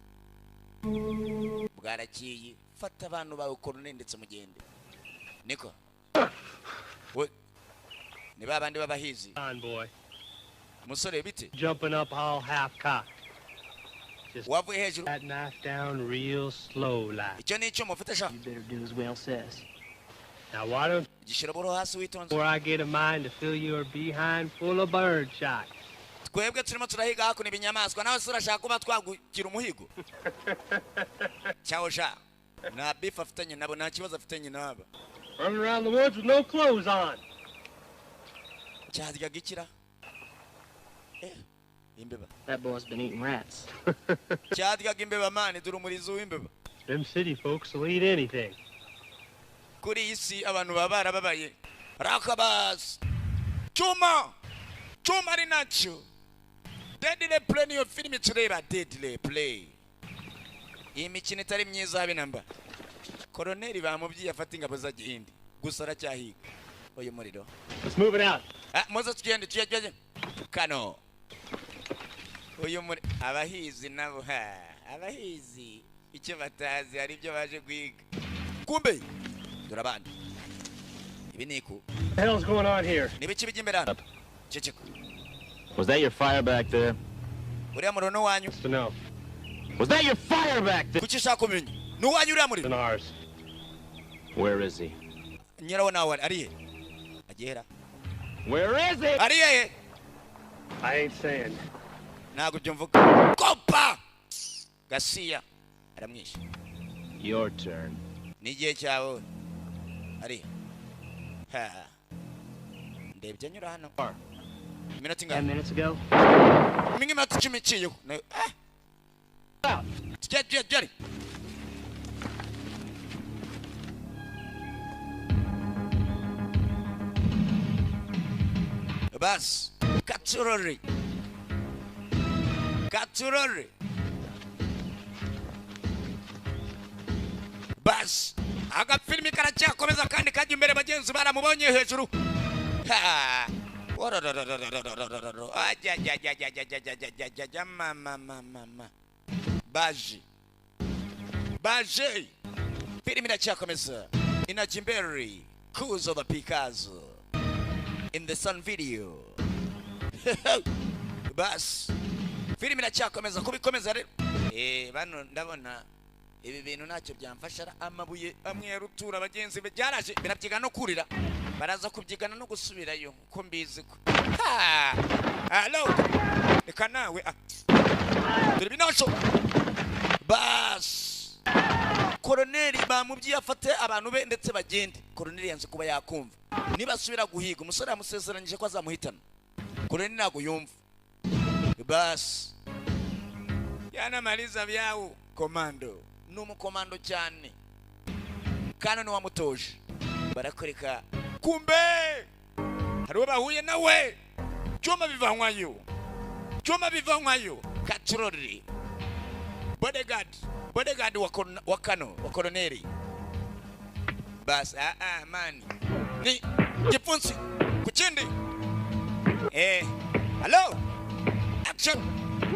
Bwarakiye, fata abantu bawe koroneri ndetse mugende. Niko. We. Ni babandi babahizi. On boy. Musore bite? Jumping up all half cocked. Just Wavuye hejuru. that knife down real slow like. Icyo ni icyo mufite sha. You better do as Will says. Now why don't Gishira boro hasi witonze. before I get a mind to fill your behind full of bird shot. Twebwe turimo turahiga hakuno ibinyamaswa nawe surashaka kuba twagugira umuhigo. Ciao sha. Na beef afitanye nabo nta kibazo afitanye nabo. Running around the woods with no clothes on. Cyadya gikira. Imbeba. That boy's been eating rats. Cyadya imbeba mani duru murizo w'imbeba. Them city folks will eat anything. Kuri isi abantu babara babaye. Rakabas. Chuma ari nacho. Deadly play niyo filimi tureba deadly play. Iyi mikino itari myiza habe namba. Koroneri bamubyiye afata ingabo za gihindi. Gusa aracyahiga. Oyo muriro. Let's move it out. Moza tugende. Kano. Oyo muri abahizi nabo abahizi icyo batazi ari byo baje kwiga. Kumbe durabandi. Ibi niko. What the hell's going on here? Nibiki bijimberana. Ceceko. Was that your fire back there? Uriya murono wanyu. To know. Was that your fire back there? Kuki shaka kumenya? Nuwanyu uriya muri. It's ours. Where is he? Nyirawo nawe ariye. Agera. Where is he? Ariye. I ain't saying. Nago byumvuka. Kopa. Gasiya. Aramwisha. Your turn. Nigiye cyawe. Ari. Ndebye nyura hano. Minute inga. 10 minutes ago. Mingi minute chimichiyo. Get. Bas. Katurori. Bas. Aga filimi karacyakomeza kandi kajya imbere bagenzi baramubonye hejuru. Mama. Baje. Filimi iracyakomeza. Inajimberi. Kuzo the Picasso. In the Sun video. Bas. Filimi iracyakomeza kubikomeza rero. Bano ndabona ibi bintu ntacyo byamfasha amabuye amwe yarutura abagenzi byaraje birabyiga no kurira baraza kubyigana no gusubirayo ko mbizi ko hello reka nawe dore binacho bas koroneri bamubyiye afate abantu be ndetse bagende koroneri yanze kuba yakumva niba asubira guhiga umusore yamusezeranyije ko azamuhitana koroneri nago yumva bas yana maliza byao komando n'umukomando cyane kana no wamutoje barakoreka kumbe hariho bahuye nawe cyoma bivanywayo katurori bodyguard wa koroneri bas mani ni gipfunsi kuchindi hello action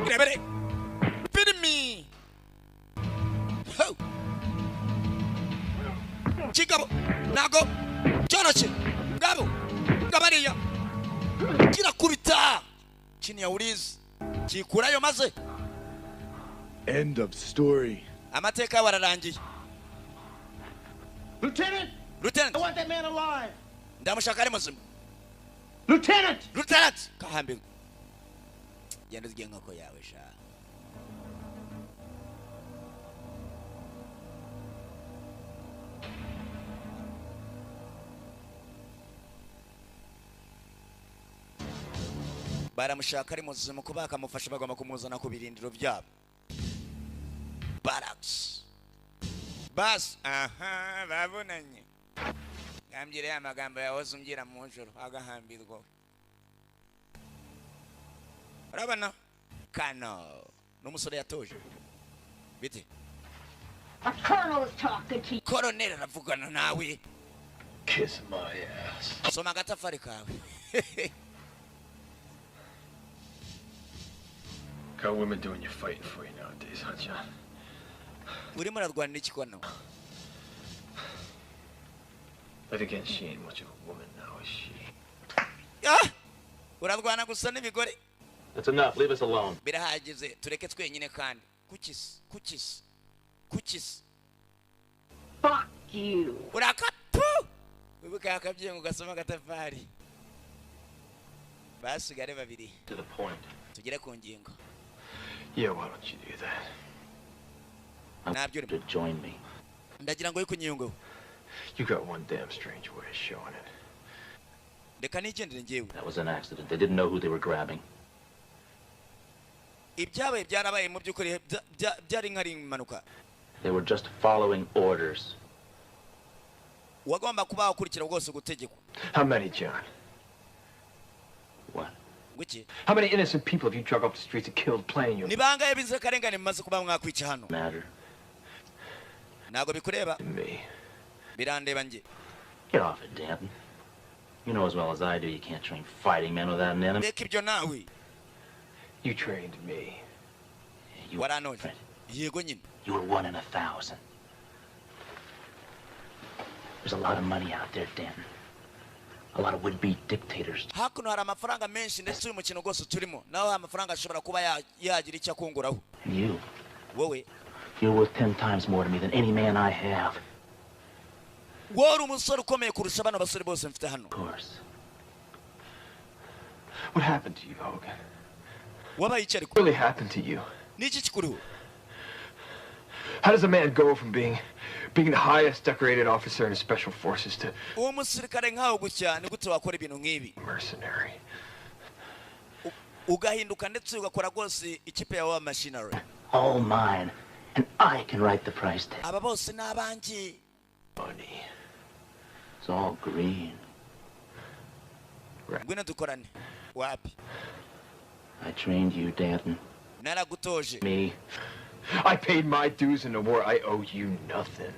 irebere filmi Chikabo, nago, choroche, gabariya, kirakubita, chini ya ulizi, chikurayo maze. End of story. Amateka wararangiye. Lieutenant! I want that man alive! Ndamushaka ari muzima. Lieutenant! Kahambe. Yendo zigenga ko yawe sha. baramushaka ari muzima kuba bakamufasha bagomba kumuzana ku birindiro byabo barracks bas aha babonanye ngambire amagambo yahoze umbwira mu njoro agahambirwa urabona kano n'umusore yatoje bite A colonel is talking to you. Colonel aravugana nawe. Kiss my ass. Soma agatafari kawe. Got women doing your fighting for you nowadays, huh, John? Urimo ararwanira iki kono? But again, she ain't much of a woman now, is she? Ah! Urarwana gusa n'ibigore. That's enough. Leave us alone. Birahagize tureke twenyine kandi. Kuchis. Fuck you. Urakapu. Wibuka yakabye ngo gasoma agatafari. Basigare babiri. To the point. Tugere ku ngingo. Yeah, why don't you do that? Nabyo To join me. Ndagira ngo yikunyungo. You got one damn strange way of showing it. Reka nigendere ngewe. That was an accident. They didn't know who they were grabbing. Ibyabaye byarabaye mu byukuri byari nkari impanuka. They were just following orders. Wagomba kuba ukurikira rwose gutegeko. How many, John? What? Guki? How many innocent people have you drug off the streets and killed playing your... Nibanga yabize karengane maze kuba mwakwica hano. Matter. Nago bikureba. Me. Birandeba nje. Get off it, Danton. You know as well as I do you can't train fighting men without an enemy. Reka ibyo nawe. You trained me. You waranoje. Yego nyine. You were 1 in 1,000. There's a lot of money out there, Danton. A lot of would-be dictators. Hakuno hari amafaranga menshi ndetse uyu mukino gose turimo. Naho amafaranga ashobora kuba yagira icyo akunguraho. And you? Wowe. You're worth 10 times more to me than any man I have. Wowe umusore ukomeye kurusha bano basore bose mfite hano. Of course. What happened to you, Hogan? Wabaye iki ariko? What really happened to you? Niki kikuriho? How does a man go from being the highest decorated officer in the special forces to uwo musirikare nkaho gutya ni gute wakora ibintu nk'ibi? Mercenary. Ugahinduka ndetse ugakora rwose ikipe yawe machinery. All mine, and I can write the price tag. Aba bose n'abanje. Money. It's all green. Ngwino dukorane. Wapi? I trained you, Danton. Naragutoje. Me. I paid my dues in the war. I owe you nothing.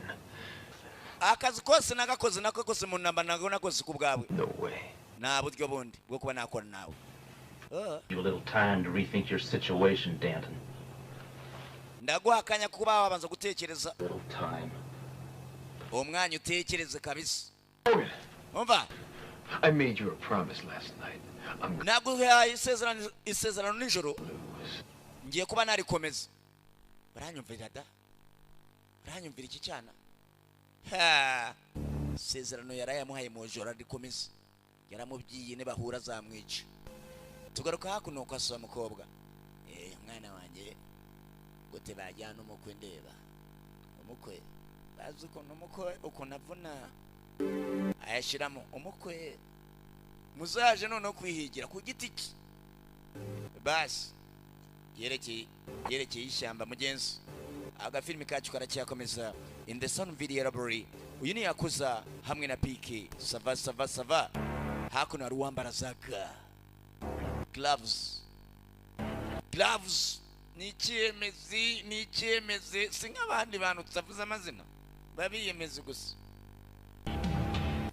Akazi kose nagakoze nakose mu namba nakoze ku bwawe. No way. Na buryo bundi bwo kuba nakora nawe. You a little time to rethink your situation, Danton. Ndaguhakanya kuba wabanza gutekereza. Little time. Umwanya utekereze kabisa. Hogan. Umva. I made you a promise last night. Naguhaye isezerano nijoro. Ngiye kuba narikomeza. Baranyumvira da. Baranyumvira iki cyana. Ha. Isezerano yarayamuhaye mu joro arikomeza. Yaramubyiye ne bahura zamwica. Tugaruka hakuno kwasoma mukobwa. Mwana wanjye gote bajyana umukwe ndeba. Umukwe bazi ko numukwe ukunavuna. Ayashiramo umukwe muzaje none kwihigira ku giti ki. Bas yerekeye ishyamba mugenzi. Agafilimi kacu karacyakomeza in the sun video library. Uyu ni yakuza hamwe na PK. Sava. Hakuno ari wambara zaga. Gloves. Ni cyemeze singabandi bantu tutavuze amazina. Babiyemeze gusa.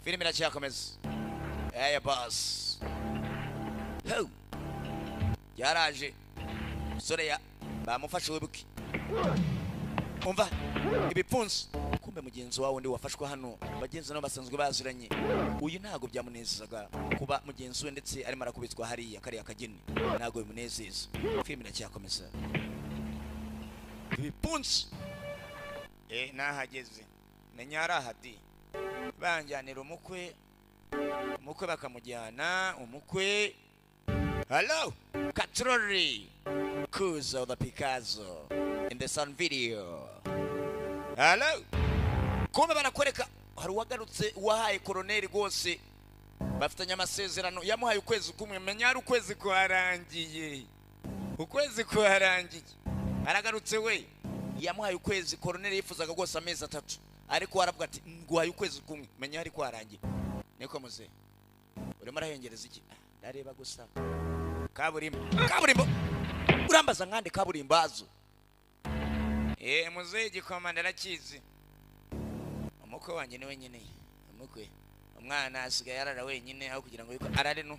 Filimi iracyakomeza. Boss. Ho. Yaraje. Sore bamufashe webuki. Umva ibipfunsi. Kumbe mugenzi wawe ndi wafashwe hano. Bagenzi no basanzwe baziranye. Uyu ntago byamunezezaga kuba mugenzi we ndetse arimo arakubitwa hariya kari akageni. Ntago bimunezeza. Filimi iracyakomeza. Ibipfunsi. Nahageze. Nenyara hadi. Banjyanira umukwe bakamujyana umukwe. Hello Katrori Kuzo the Picasso in the sun video. Hello kumbe barakwereka hari wagarutse wahaye koloneli rwose bafitanye amasezerano yamuhaye ukwezi kumwe menya ari ukwezi kwarangiye ukwezi kwarangiye aragarutse we yamuhaye ukwezi Colonel yifuzaga rwose amezi 3 ariko aravuga ati nguhaye ukwezi kumwe menya ari kwarangiye niko muze urimo arahengereza iki ndareba gusa kaburimbo urambaza nkande kaburimbazo muze igikomanda arakizi umukwe wanjye ni wenyine umukwe umwana asigaye arara wenyine aho kugira ngo yuko arare no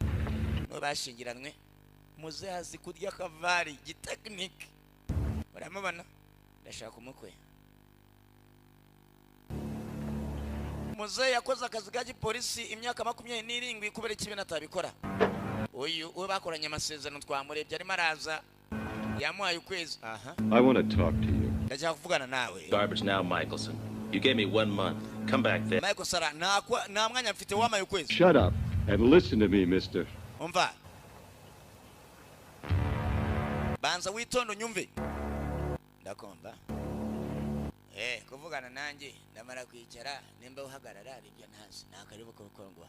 bashingiranwe muze hazi kurya kavari gitekinike uramubona ndashaka umukwe muze yakoze akazi ka gipolisi imyaka 27 kubera ikibi natabikora uyu we bakoranye amasezerano twamurebye arimo araza yamuhaye ukwezi I want to talk to you. ndashaka kuvugana nawe Garbage now, Michelson. You gave me 1 month. Come back there. Michael Sara na mwanya mfite wamaye ukwezi. Shut up and listen to me, mister. Umva. Banza witondo nyumve. Ndakomba. Kuvugana nanjye ndamara kwicara nimba uhagarara aribyo ntazi nakaribu kokongwa.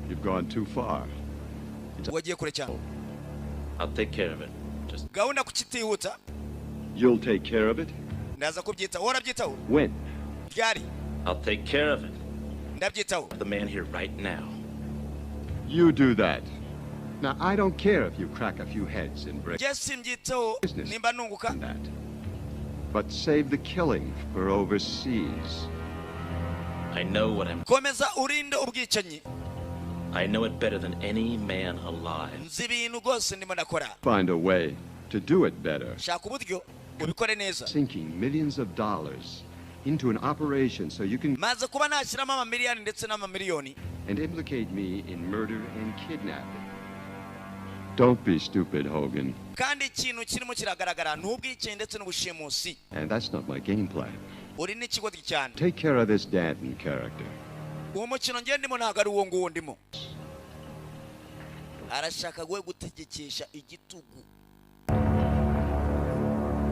You've gone too far. Wagiye kure cyane. I'll take care of it. Just gahunda kukitihuta. You'll take care of it? Ndaza kubyita warabyitaho. When? Byari. I'll take care of it. Ndabyitaho. The man here right now. You do that. Now, I don't care if you crack a few heads and break business. Nimba nunguka. But save the killing for overseas. I know what I'm... Komeza urinde ubwicanyi. I know it better than any man alive. Nzi ibintu rwose ndimo nakora. Find a way to do it better. Shaka uburyo ubikore neza. Sinking millions of dollars into an operation so you can... Maze kuba nashyiramo amamiliyoni ndetse n'amamiliyoni. And implicate me in murder and kidnapping. Don't be stupid, Hogan. Kandi ikintu kirimo kiragaragara n'ubwicanyi ndetse n'ubushimusi. And that's not my game plan. Uri n'ikigodi cyane. Take care of this Danton character. Uwo mukino ngiye ndimo ntabwo ari uwo nguwo ndimo. Arashaka gwe gutegekesha igitugu.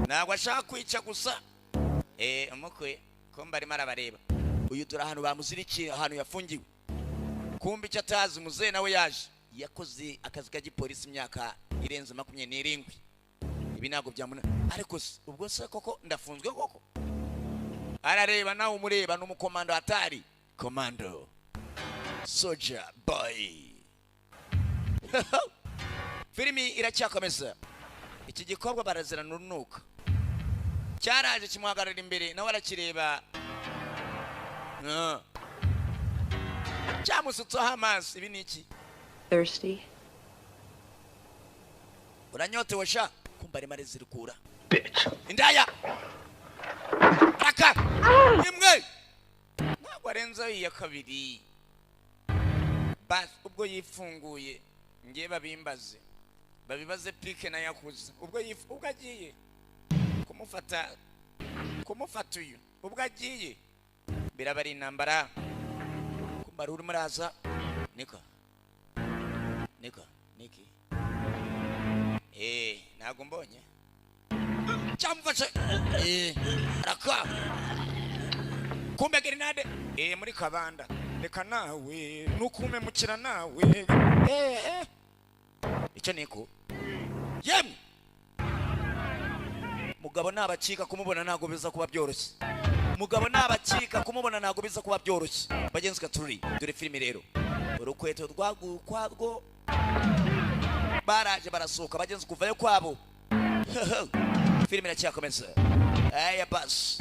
Ntabwo ashaka kwica gusa. Umukwe komba arimo arabareba. Uyu dura ahantu bamuzirikiye ahantu yafungiwe. Kumbi icyo atazi muze nawe yaje. Yakoze akazi ka gipolisi imyaka irenze 27. Ibi ntabwo byamuna. Ariko ubwo se koko ndafunzwe koko. Arareba nawe umureba n'umukomando atari. Commando. Soldier boy. Filimi iracyakomeza. Iki gikobwa barazirana urunuka. Cyaraje kimuhagarara imbere nawe arakireba. Cyamusutso amazi ibi niki? Thirsty. Uranyotewe sha kumba ari marezirikura. Bitch. Indaya. Raka. Imwe. Ntabwo arenza iya kabiri. Bas ubwo yifunguye ngiye babibaze pike na yakuza ubwo agiye kumufata uyu ubwo agiye birabari intambara kumba ruri muraza niko niki ntago mbonye cyamufashe raka kumbe grenade muri kabanda reka nawe nukume mukira nawe icyo niko yemwe mugabo nabacika kumubona ntago biza kuba byoroshye mugabo nabacika kumubona ntago biza kuba byoroshye bagenzi katuri dore filime rero urukweto rwagukwarwo baraje barasohoka bagenzi kuvayo kwabo filime iracyakomeza bas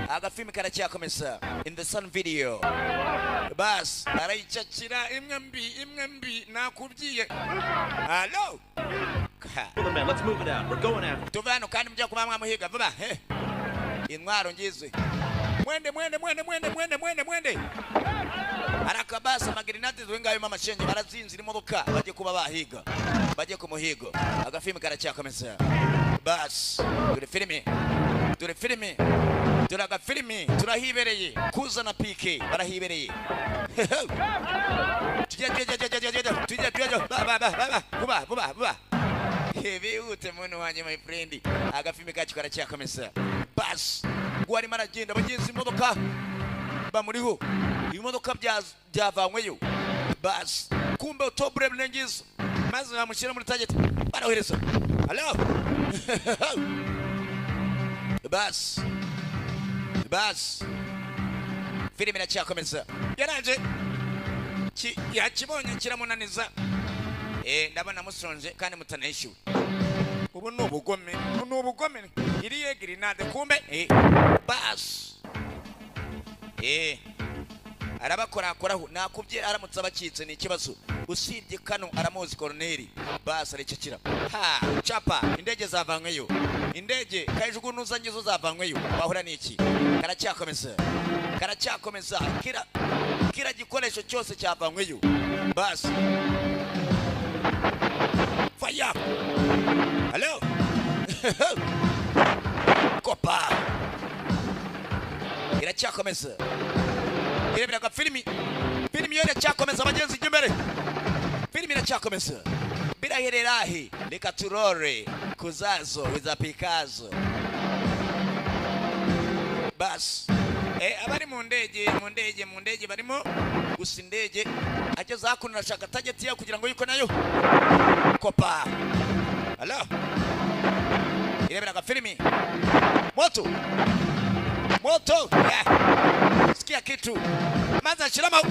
agafilime karacyakomeza in the sun video bas arayicakira imwe mbi nakubyiye hello man, let's move it out. We're going after. Tuvano kandi mujya kuba mwamuhiga vuba intwaro ngizwe mwende arakabasa magrinate zwengayo mama shenge barazinzira imodoka baje kuba bahiga baje kumuhigo agafilime karacyakomeza bas dore filime agafilime turahibereye kuzana pike barahibereye vuba bihute muntu wanjye my friend agafilime kacu karacyakomeza bas gwari maragenda bagenzi imodoka bamuriho imodoka byavanyweyo bas kumbe utobure mlengizo maze bamushyira muri target barahereza hello bas filime iracyakomeza yaraje yakibonye kiramunaniza ndabona musonje kandi mutanishyuwe ubu ni ubugome iriye grenade kumbe bas arabakorakoraho nakubye aramutse abakitse ni ikibazo usibye kano aramuzi koroneri basi arekekira chapa indege zavanyweyo indege kajugunuza ngizo zavanyweyo bahura n'iki karacyakomeza kira gikoresho cyose cyavanyweyo basi fire hello kopa iracyakomeza irebera filimi iracyakomeza abagenzi imbere filimi iracyakomeza birahererahe reka turore kuzazo wiza pikazo bas abari mu ndege barimo gusa indege ageze hakuno arashaka target ya kugira ngo yuko nayo kopa hello irebera filimi moto sikia kitu maza shirama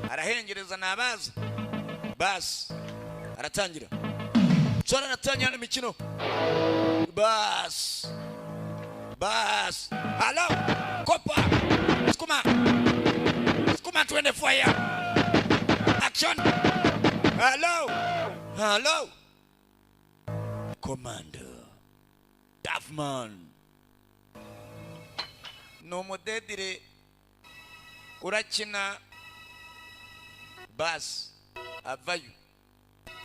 arahengereza nabaza bas aratangira imikino bas hello kopa skuma 20 fire action hello commander Duffman no modedire urakina bas avayo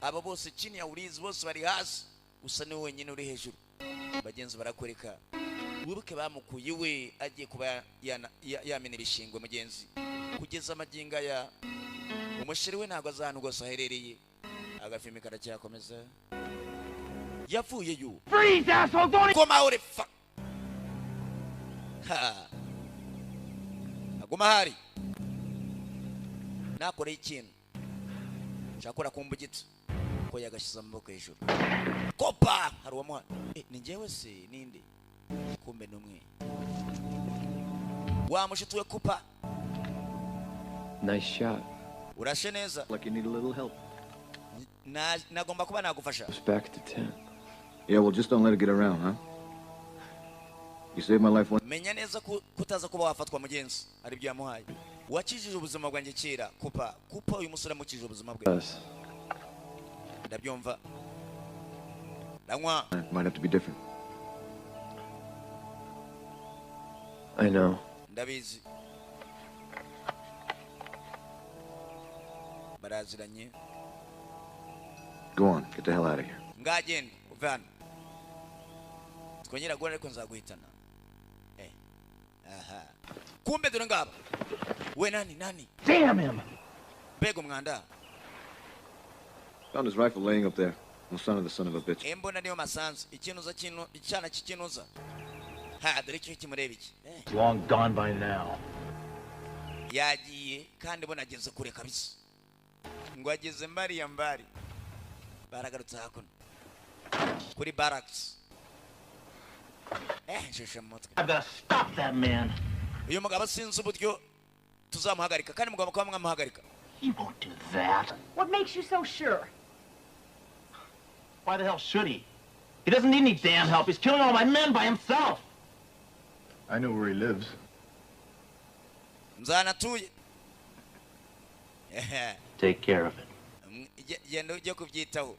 aba bose chini ya ulizi bose bari hasi usa ni wenyine uri hejuru bagenzi barakoreka wibuke bamukuyiwe agiye kuba yamena ibishingwe mugenzi kugeza amaginga ya umushiri we ntago azahanu gose aherereye agafimi karacyakomeza yavuye yo freeze asshole don't come out fuck aguma hari nakore ikintu cyakora kumbugitse ko yagashiza amaboko hejuru kopa hari uwamuha ni njyewe se ninde kumbe numwe wamushituwe kopa nice shot urashe neza like you need a little help nagomba kuba nagufasha back to 10 yeah well just don't let it get around huh you saved my life one menya neza kutaza kuba wafatwa mugenzi ari byo yamuhaye wakijije ubuzima bwanjye kera kupa uyu musore mukije ubuzima bwe ndabyumva might have to be different I know ndabizi baraziranye go on get the hell out of here ngagenda uvana twongera gora ariko nzaguhitana aha kumbe dore ngaba we nani damn him bego mwanda found his rifle laying up there No son of the son of a bitch. Embona niyo masanzu. Ikinuza kino icyana kikinuza. Ha, dore cyo kimureba iki. Long gone by now. Yagiye kandi bona ageze kure kabisa. Ngo ageze mbari ya mbari. Baragarutse hakuno. Kuri barracks. Sheshe mutwe. I gotta stop that man. Uyu mugabo sinzi uburyo tuzamuhagarika kandi mugabo kwa mwamuhagarika. He won't do that. What makes you so sure? Why the hell should he? He doesn't need any damn help. He's killing all my men by himself. I know where he lives. Mzana tuye. Take care of it. Yendo ujye kubyitaho.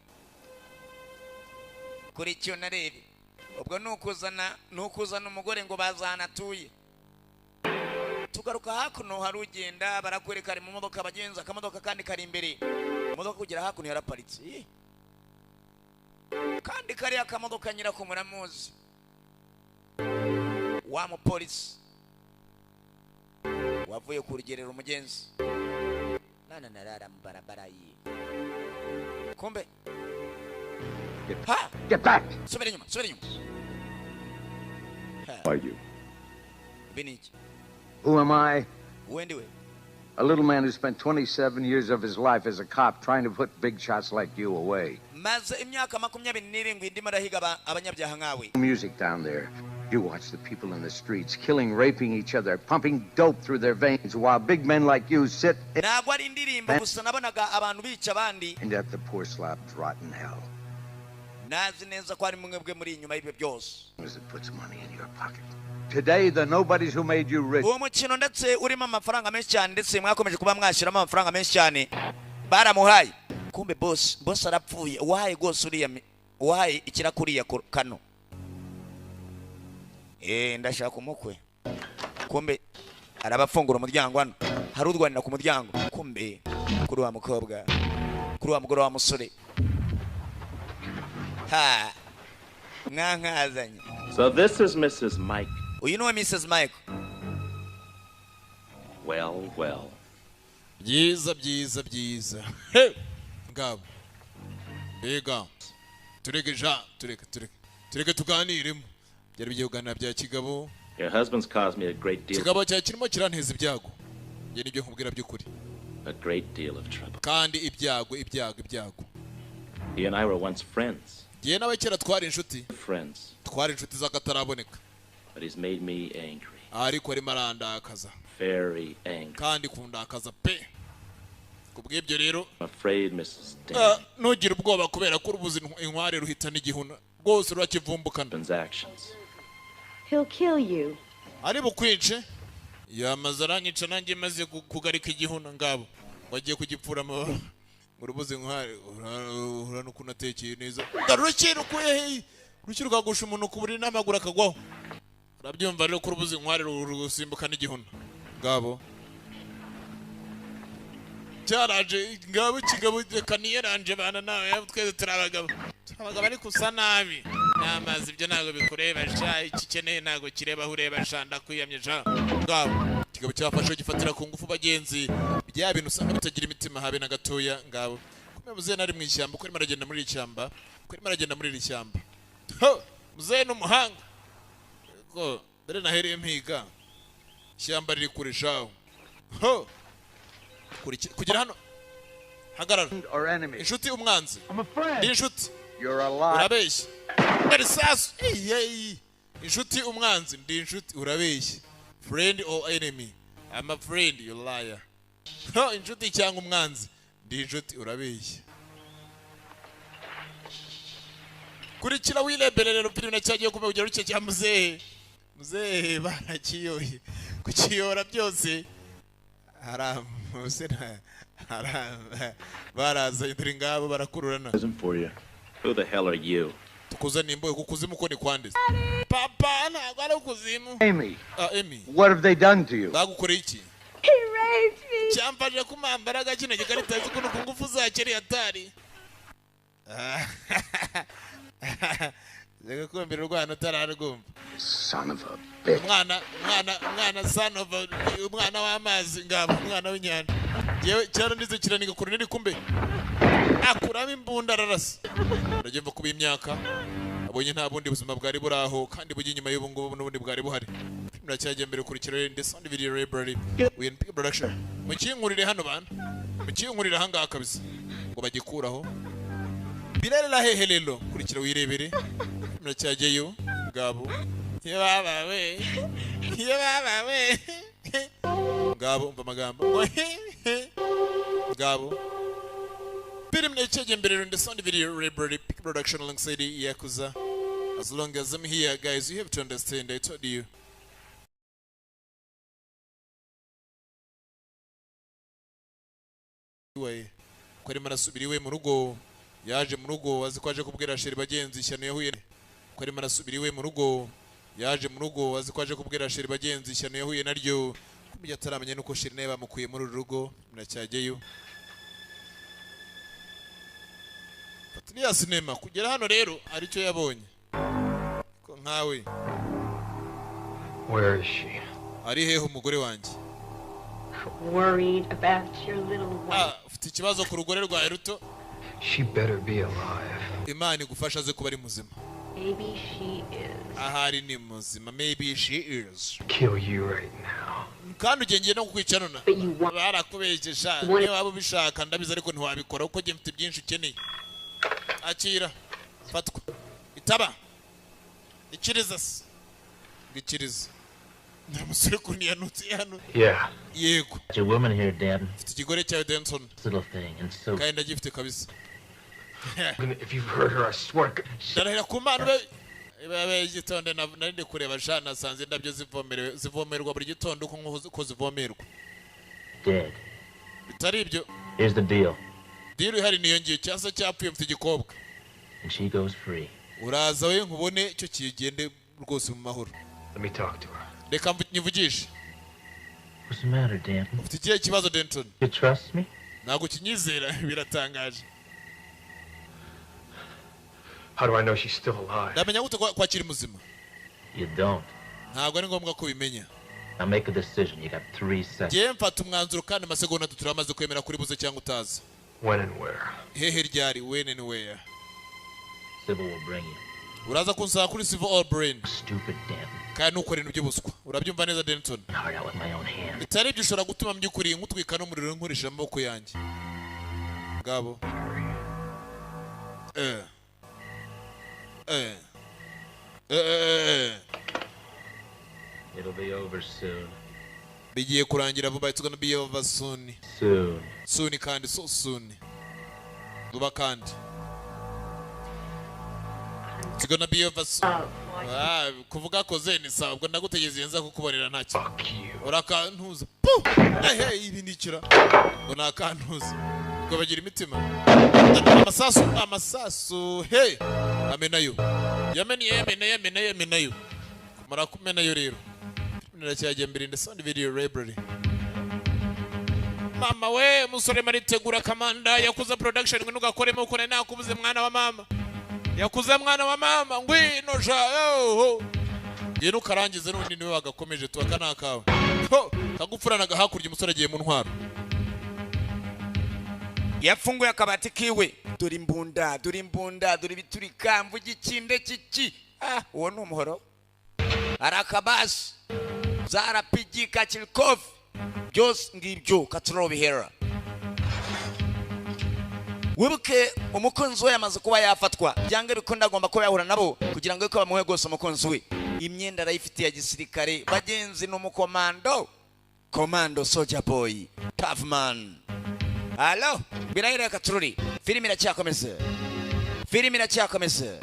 Kuri cyo narebe. Ubwo nukuzana umugore ngo bazana tuye. Tugaruka hakuno harugenda barakwereka ari mu modoka abagenza akamodoka kandi kari imbere. Imodoka kugera hakuno yaraparitse. Kandi kari akamodoka nyirako muramuzi. Wa mupolisi wavuye kurugerera umugenzi. Nana narara mu barabara yi. Kumbe. Get back. Subira inyuma. Who are you? Biniki. Who am I? Wendiwe. A little man who spent 27 years of his life as a cop trying to put big shots like you away. Maze imyaka 27 ndimo rahiga abanyabyaha nkawe. Music down there. You watch the people in the streets killing, raping each other, pumping dope through their veins while big men like you sit and at the poor slob's rotten hell. As it puts money in your pocket. Today, the nobodies who made you rich. Kumbe boss arapfuye. Why gose uriya why ikirakuriya kano? Ndashaka umukwe. Kumbe arabafungura umuryango hano. Hari udwanira ku muryango. Kumbe kuri wa mukobwa. Kuri wa mugore wa musore. Ha. Mwankazanye. So this is Mrs. Mike. You know Mrs. Mike? Well. Byiza. Hey. Ngabo. Ega. Tureke tuganiremo. Byari bigiye kuganira bya kigabo. Your husband's caused me a great deal. Kigabo cyakirimo kiranteza ibyago. Ye nibyo nkubwira by'ukuri. A great deal of trouble. Kandi ibyago. He and I were once friends. Ye nawe kera twari inshuti. Friends. Twari inshuti zakataraboneka. But he's made me angry. Ariko ari marandakaza. Very angry. Kandi kundakaza pe. Kubw'ibyo rero. I'm afraid Mrs. Dan. Nugira ubwoba kubera ko urubuzi inkware ruhitana igihuna. Rwose rurakivumbukana. Transactions. He'll kill you. Ari bukwice. Yamaze aranyica nanjye maze kugarika igihuna ngabo. Wagiye kugipfura mu rubuzi inkware. Urano kunatekeye neza. Darukira kuye. Rukira kagusha umuntu kuburi n'amaguru akagwaho. Urabyumva rero ko urubuzi inkware rusimbukana igihuna. Ngabo. Cyaraje ngabo kigabo kaniyeranje bana nawe twese turabagabo ari kusa nabi namazi ibyo nago bikureba sha ikikeneye nago kireba ureba shanda kwiyamye sha ngabo kigabo cyafashe gifatira ku ngufu bagenzi bya bintu usanga bitagira imitima habe na gatoya ngabo kumebuze nari mu ishyamba ko maragenda muri ishyamba ho muze n'umuhanga ko dore nahereye mpiga ishyamba riri kurishaho ho kugira hano hagarara inshuti umwanzi ndi inshuti urabeshya arisasu inshuti umwanzi ndi inshuti urabeshya friend or enemy I'm a friend you liar inshuti cyangwa umwanzi ndi inshuti urabeshya kurikira wireberera filime cyagiye kumugera ucye cya muzehe banakiyoye kukiyora byose haram baraza indiri ngabo barakururana. Who the hell are you? Tukuzana imboye kukuzimu ko ni kwandeze. Papa ntabwo ari ukuzimu. Amy. Amy. What have they done to you? Bagukoreye iki? He raped me. Cyamfashe kumambaraga kino gikarita zikuno ku ngufu za keri atari. Zega kwembera urwana utararugumva. Son of a bitch. Mwana son of a umwana w'amazi ngabo umwana w'inyanja. Yewe cyaro ndize kiraniga kurunini kumbe. akuramo imbunda ararasa uragenda kuba imyaka abonye nta bundi buzima bwari buraho kandi bugiye inyuma y'ubu ngubu n'ubundi bwari buhari muracyajya mbere kurikira the sound video library WNP production mukinkurire hano bana mukinkurire ahangaha kabisa ngo bagikuraho birarela hehe lelo kurikira wirebere muracyajyayo ngabo yebaba we ngabo umva amagambo ngabo film nacyajya mbere the sound video library production alongside Yakuza. As long as I'm here, guys, you have to understand. I told you. Kwari marasubiriwe mu rugo yaje mu rugo azi ko aje kubwira sheri bagenzi ishyano yahuye kwari marasubiriwe mu rugo yaje mu rugo azi ko aje kubwira sheri bagenzi ishyano yahuye naryo kumenya ataramenye nuko sheri naye bamukuye muri uru rugo muracyajyayo Patria Cinema kugera hano rero ari cyo yabonye ko nkawe Where is she? Ari hehe umugore wanjye Worried about your little wife. Ufite ikibazo ku rugore rwa Ruto She better be alive. Imana igufasha ze kuba ari muzima Maybe she is. Ahari ni muzima maybe she is Kill you right now. kandi ugengiye no kukwica nona barakubeshyesha niyo waba ubishaka ndabizi ariko ntiwabikora kuko ngiye mfite byinshi ukeneye akira fatwa itaba ikiriza gikiriza namusore kunyanutse hano yego Your woman here, Dad. Mfite ikigore cyawe Denson Little thing and so kandi ndagifite kabisa If you've heard her, I swear. Darahira ku mana be igitonde narinde kureba jana sanze ndabyo zivomerwa buri gitondo ko zivomerwa Dad. Bitari ibyo Here's the deal. Deal ihari niyo ngiye cyasa cyapfuye mfite igikobwa And she goes free. Uraza we nkubone cyo kigende rwose mu mahoro Let me talk to her. Reka nyivugishe What's the matter, Dan? Ufite ikihe kibazo Denton You trust me? Ntabwo kinyizera biratangaje How do I know she's still alive? Ndamenya gute kwa kiri muzima You don't. Ntabwo ari ngombwa ko bimenya Now make a decision. You got 3 seconds. Ngiye mfata umwanzuro kandi amasegonda turamaze kwemera kuri buze cyangwa utaza When and where? Hehe ryari when and where Sybil will bring you. Uraza kunsaba kuri Civil All Brain Stupid Dan. kandi nukora ibintu by'ubuswa urabyumva neza Denton Hard out with my own hand. Bitari ibyo ushobora gutuma mbyukuri nkutwika n'umuriro nkoresha amaboko yanjye ngabo It'll be over soon. Bigiye kurangira vuba it's gonna be over soon Soon kandi so soon vuba kandi it's gonna be over soon kuvuga ko zeni sawa ubwo ndagutegeza yenza kukubonera ntacyo urakantuza ibi nikira ngo nakantuza ngo bagira imitima amasasu hey amenayo yamenayo kumara kumenayo rero naracyajya mbere the sound video library mama we musore maritegura kamanda yakuza production ngo nugakoremo uko nakubuze mwana wa mama yakuze mwana wa mama ngwino yo yeno karangize n'undi niwe wagakomeje tuwaka nakawe kagupfuranaga hakurya umusore agiye mu ntwaro yafunguye akabati kiwe dore imbunda dore biturika mvuga ikinde kiki uwo ni umuhoro arakabasi zarapigi kachilkov byose ngibyo katuro bihera wibuke umukunzi we yamaze kuba yafatwa byanga bikunda agomba kuba yahura nabo kugira ngo bamuhe gose umukunzi we imyenda arayifitiye ya gisirikare bagenzi n'umukomando komando soldier boy tough man Hello birahira katururi filimi iracyakomeza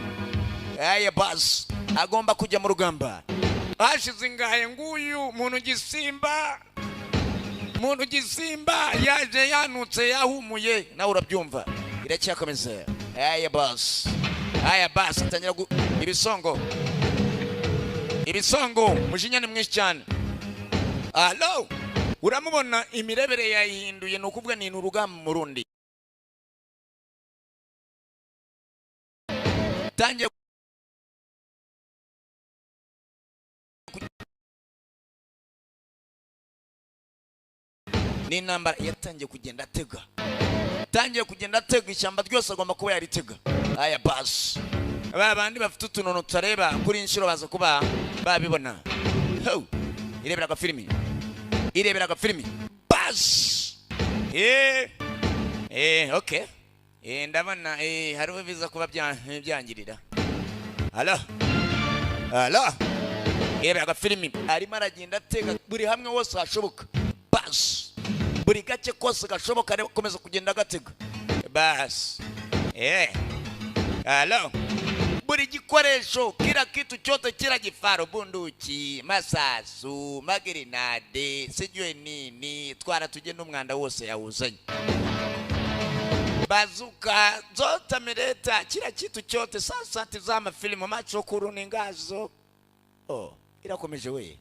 aya boss agomba kujya mu rugamba hashize ingahe nguyu muntu gisimba yaje yanutse yahumuye nawe urabyumva iracyakomeza aya boss atangira ibisongo mujinya ni mwinshi cyane Hello uramubona imirebere yahinduye nukuvuga ni urugamba mu rundi tangiye ni namba yatangiye kugenda atega yatangiye kugenda atega ishyamba ryose agomba kuba yaritega. Aya basi aba bandi bafite utuntu tutareba kuri inshuro baza kuba babibona. Ho irebera agafilimi basi. Okay. Ndabona hariho biza kuba byangirira. Hala irebera agafilimi arimo aragenda atega buri hamwe wose hashoboka basi, buri gace kose gashoboka akomeza kugenda agatega basi. Buri gikoresho kila kitu chote kila gifaro, bunduki, masasu, magerinade, sijue nini, twara tugenda umwanda wose yawuzanye. Bazuka zote ameleta kila kitu chote. Sasa tizama filmu macho kuruni ngazo. Irakomeje we.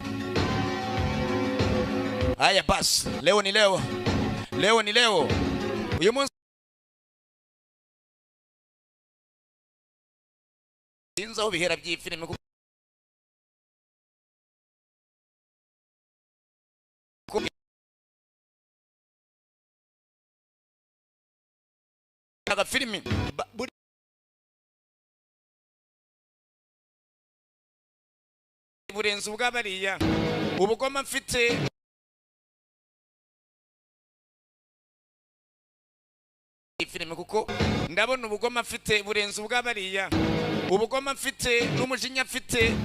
Haya basi, leo ni leo. Uyu munsi sinza ubihera by'ifilime agafilimi burenze ubw'abariya ubugoma mfite filime kuko ndabona ubugoma mfite burenze ubw'abariya, ubugoma mfite n'umujinya mfite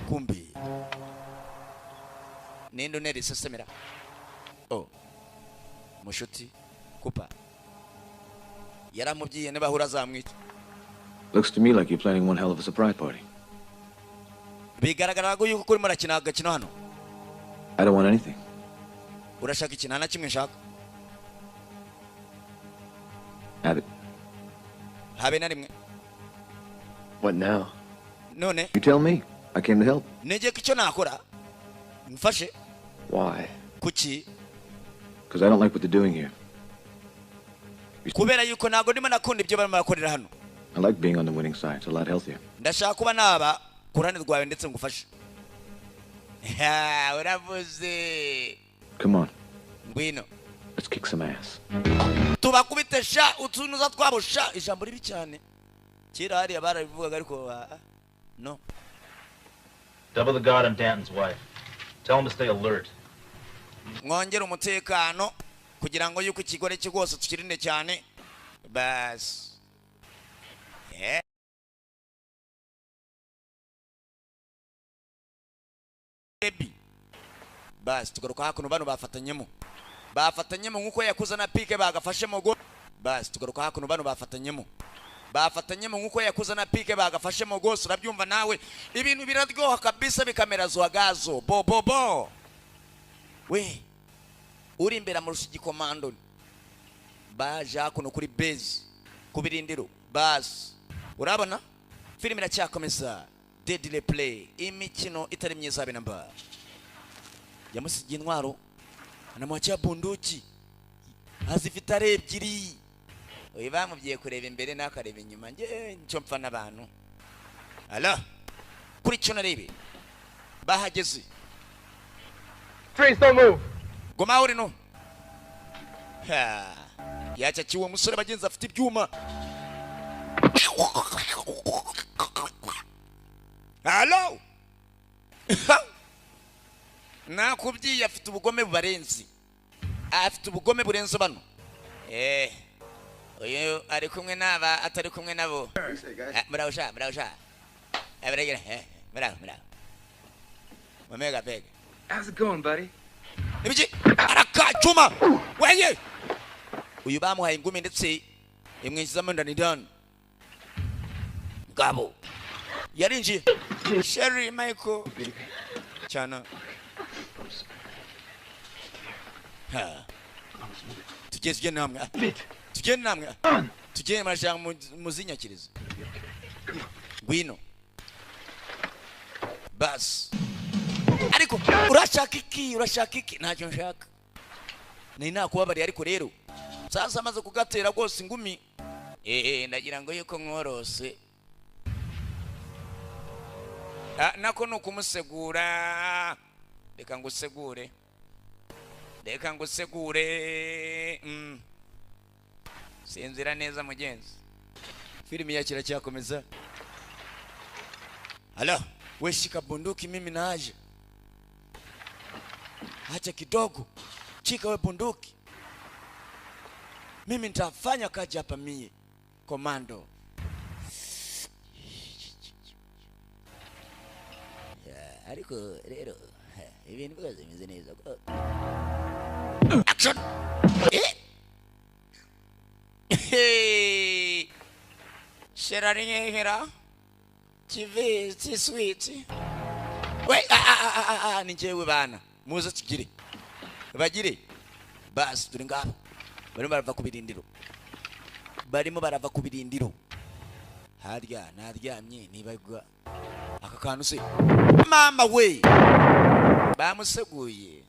kumbi nendo neri sesemera. Mushuti kupa yaramubyiye ne bahura zamwita. Looks to me like you're planning one hell of a surprise party. Bigaragara ko yuko kurimo rakina agakino hano. I don't want anything. Urashaka ikintu na kimwe nshaka? Habe na rimwe. What now? None. You tell me. I came to help. Neje kicho nakora. Mfashe. Why? Kuki? Because I don't like what they're doing here. Kubera yuko nago ndimo nakunda ibyo barimo bakorera hano. I like being on the winning side. It's a lot healthier. Ndashaka kuba naba kurane rwawe ndetse ngufashe. Uravuze. Come on. Ngwino. Let's kick some ass. Tubakubitesha utunuza twabosha ijambo ribi cyane. Kira hari abarabivuga ariko no. Double the guard on Danton's wife. Tell him to stay alert. Mwongera umutekano kugira ngo yuko ikigore cyo gose tukirinde cyane. Bas. Bas tugaruka hakuno bano bafatanyemo nkuko yakuza na pike bagafashe mogo. Bas tugaruka hakuno bano bafatanyemo nkuko yakuza na pike bagafashe mogo. Urabyumva nawe ibintu biradyoha kabisa bikamera zuagazo bo we uri imbere mu rushigi komando baje hakuno kuri base kubirindiro. Bas urabona filime iracyakomeza deadly play, imikino itari myiza binamba. Yamusigiye intwaro anamwachia bunduki azifite ari ebyiri. Oye bamubyiye kureba imbere nakareba inyuma nje ncyo mpfa nabantu. Kuri cyo narebe bahageze. Freeze, don't move. Goma uri no. Yacha kiwo musore bagenza afite ibyuma. Hello. Nakubyiye afite ubugome bubarenzi. Afite ubugome burenze bano. Oyo ari kumwe naba atari kumwe nabo. Murausha. Abrega. Mura. Omega beg. How's it going, buddy? Nibiki? Araka chuma. Weye. Uyu bamuhaye ingumi ndetse imwinjizamo ndani down. Gabo. Yarinji. Sherry Michael. Chana. Tugeze namwe. Tugeze marashanga muzinyakiriza. Gwino. Bas. Ariko urashaka iki ntacyo nshaka. Nina kubabari ariko rero. Sasa amaze kugatera gose ingumi. Ndagira ngo yuko nkorose. Nako nukumusegura. Reka ngusegure. reka ngusegure sinzira neza mugenzi filimi ya kiracyakomeza ala we shika bunduki mimi naje acha kidogo chika we bunduki mimi nitafanya kazi hapa mie komando ariko rero ibintu bikoze bimeze neza action Sheraringera TV sweet we ni jewe bana muze tugire bagire bas turi ngabo barimo barava ku birindiro harya naryamye nibagwa aka kantu se mama we bamuseguye.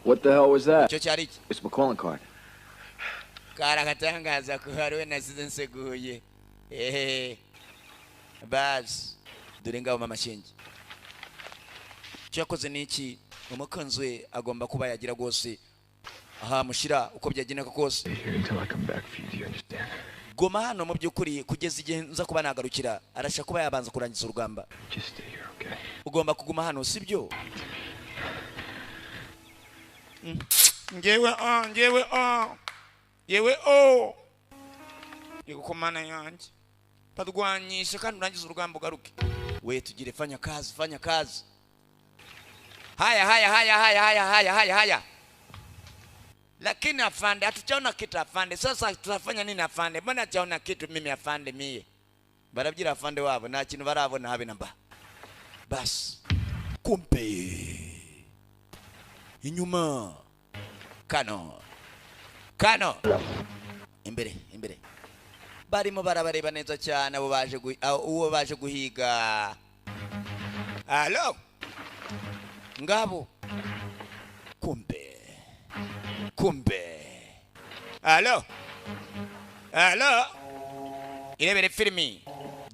What the hell was that? Cyo cyari iki? It's my calling card. Karagatangaza ko hariwe nasize nseguye. Bas dore ngaho mama shingi. Cyakoze niki umukanzwe agomba kuba yagira gose aha mushira uko byageneka kose. Goma hano mu byukuri kugeza igihe nza kuba nagarukira arasha kuba yabanza kurangiza urugamba. Ugomba kuguma hano sibyo? Yewe Yekukomana yanjye. Padwanyisha kandi urangiza urugamba ugaruke. We tugire fanya kazi. Haya. Lakini afande hatuchaona kitu afande. Sasa tutafanya nini afande? Mbona hatuchaona kitu mimi afande mie? Barabyira afande wabo nta kintu barabona habe namba. Bas. Kumpe. Inyuma. Kano. Imbere. Barimo barabareba neza cyane abo baje guhiga. Allo. Ngabo. Kumbe. Allo. Irebere filimi.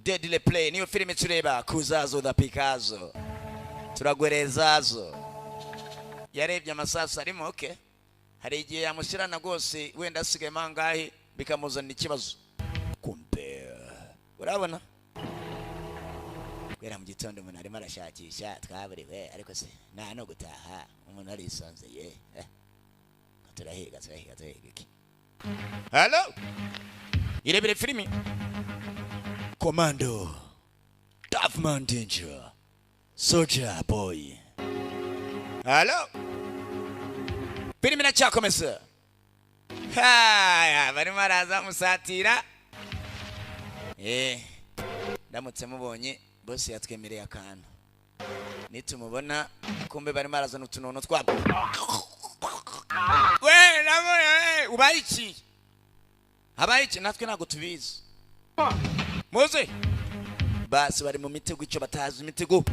Deadly Play niyo filimi tureba kuzazo da Picasso. Turagwerezazo. Yarebye amasasa arimo okay. Hari igihe yamushyirana rwose wenda asigaye mangahe bikamuzana ikibazo. Kumbe. Urabona? Kwera mu gitondo umuntu arimo arashakisha twaburiwe ariko se nta no gutaha umuntu arisanzeye. Turahiga iki. Hello? Irebere filimi. Commando. Tough man danger. Soldier boy. Hello? Filimi nacyakomeza. Barimo araza musatira. Ndamutse mubonye boss yatwemereye akantu. Nitumubona kumbe barimo arazana utunono twabo. We namoye ubayiki. Abayiki natwe nago tubizi. Muze. Basi bari mu mitego icyo batazi imitego.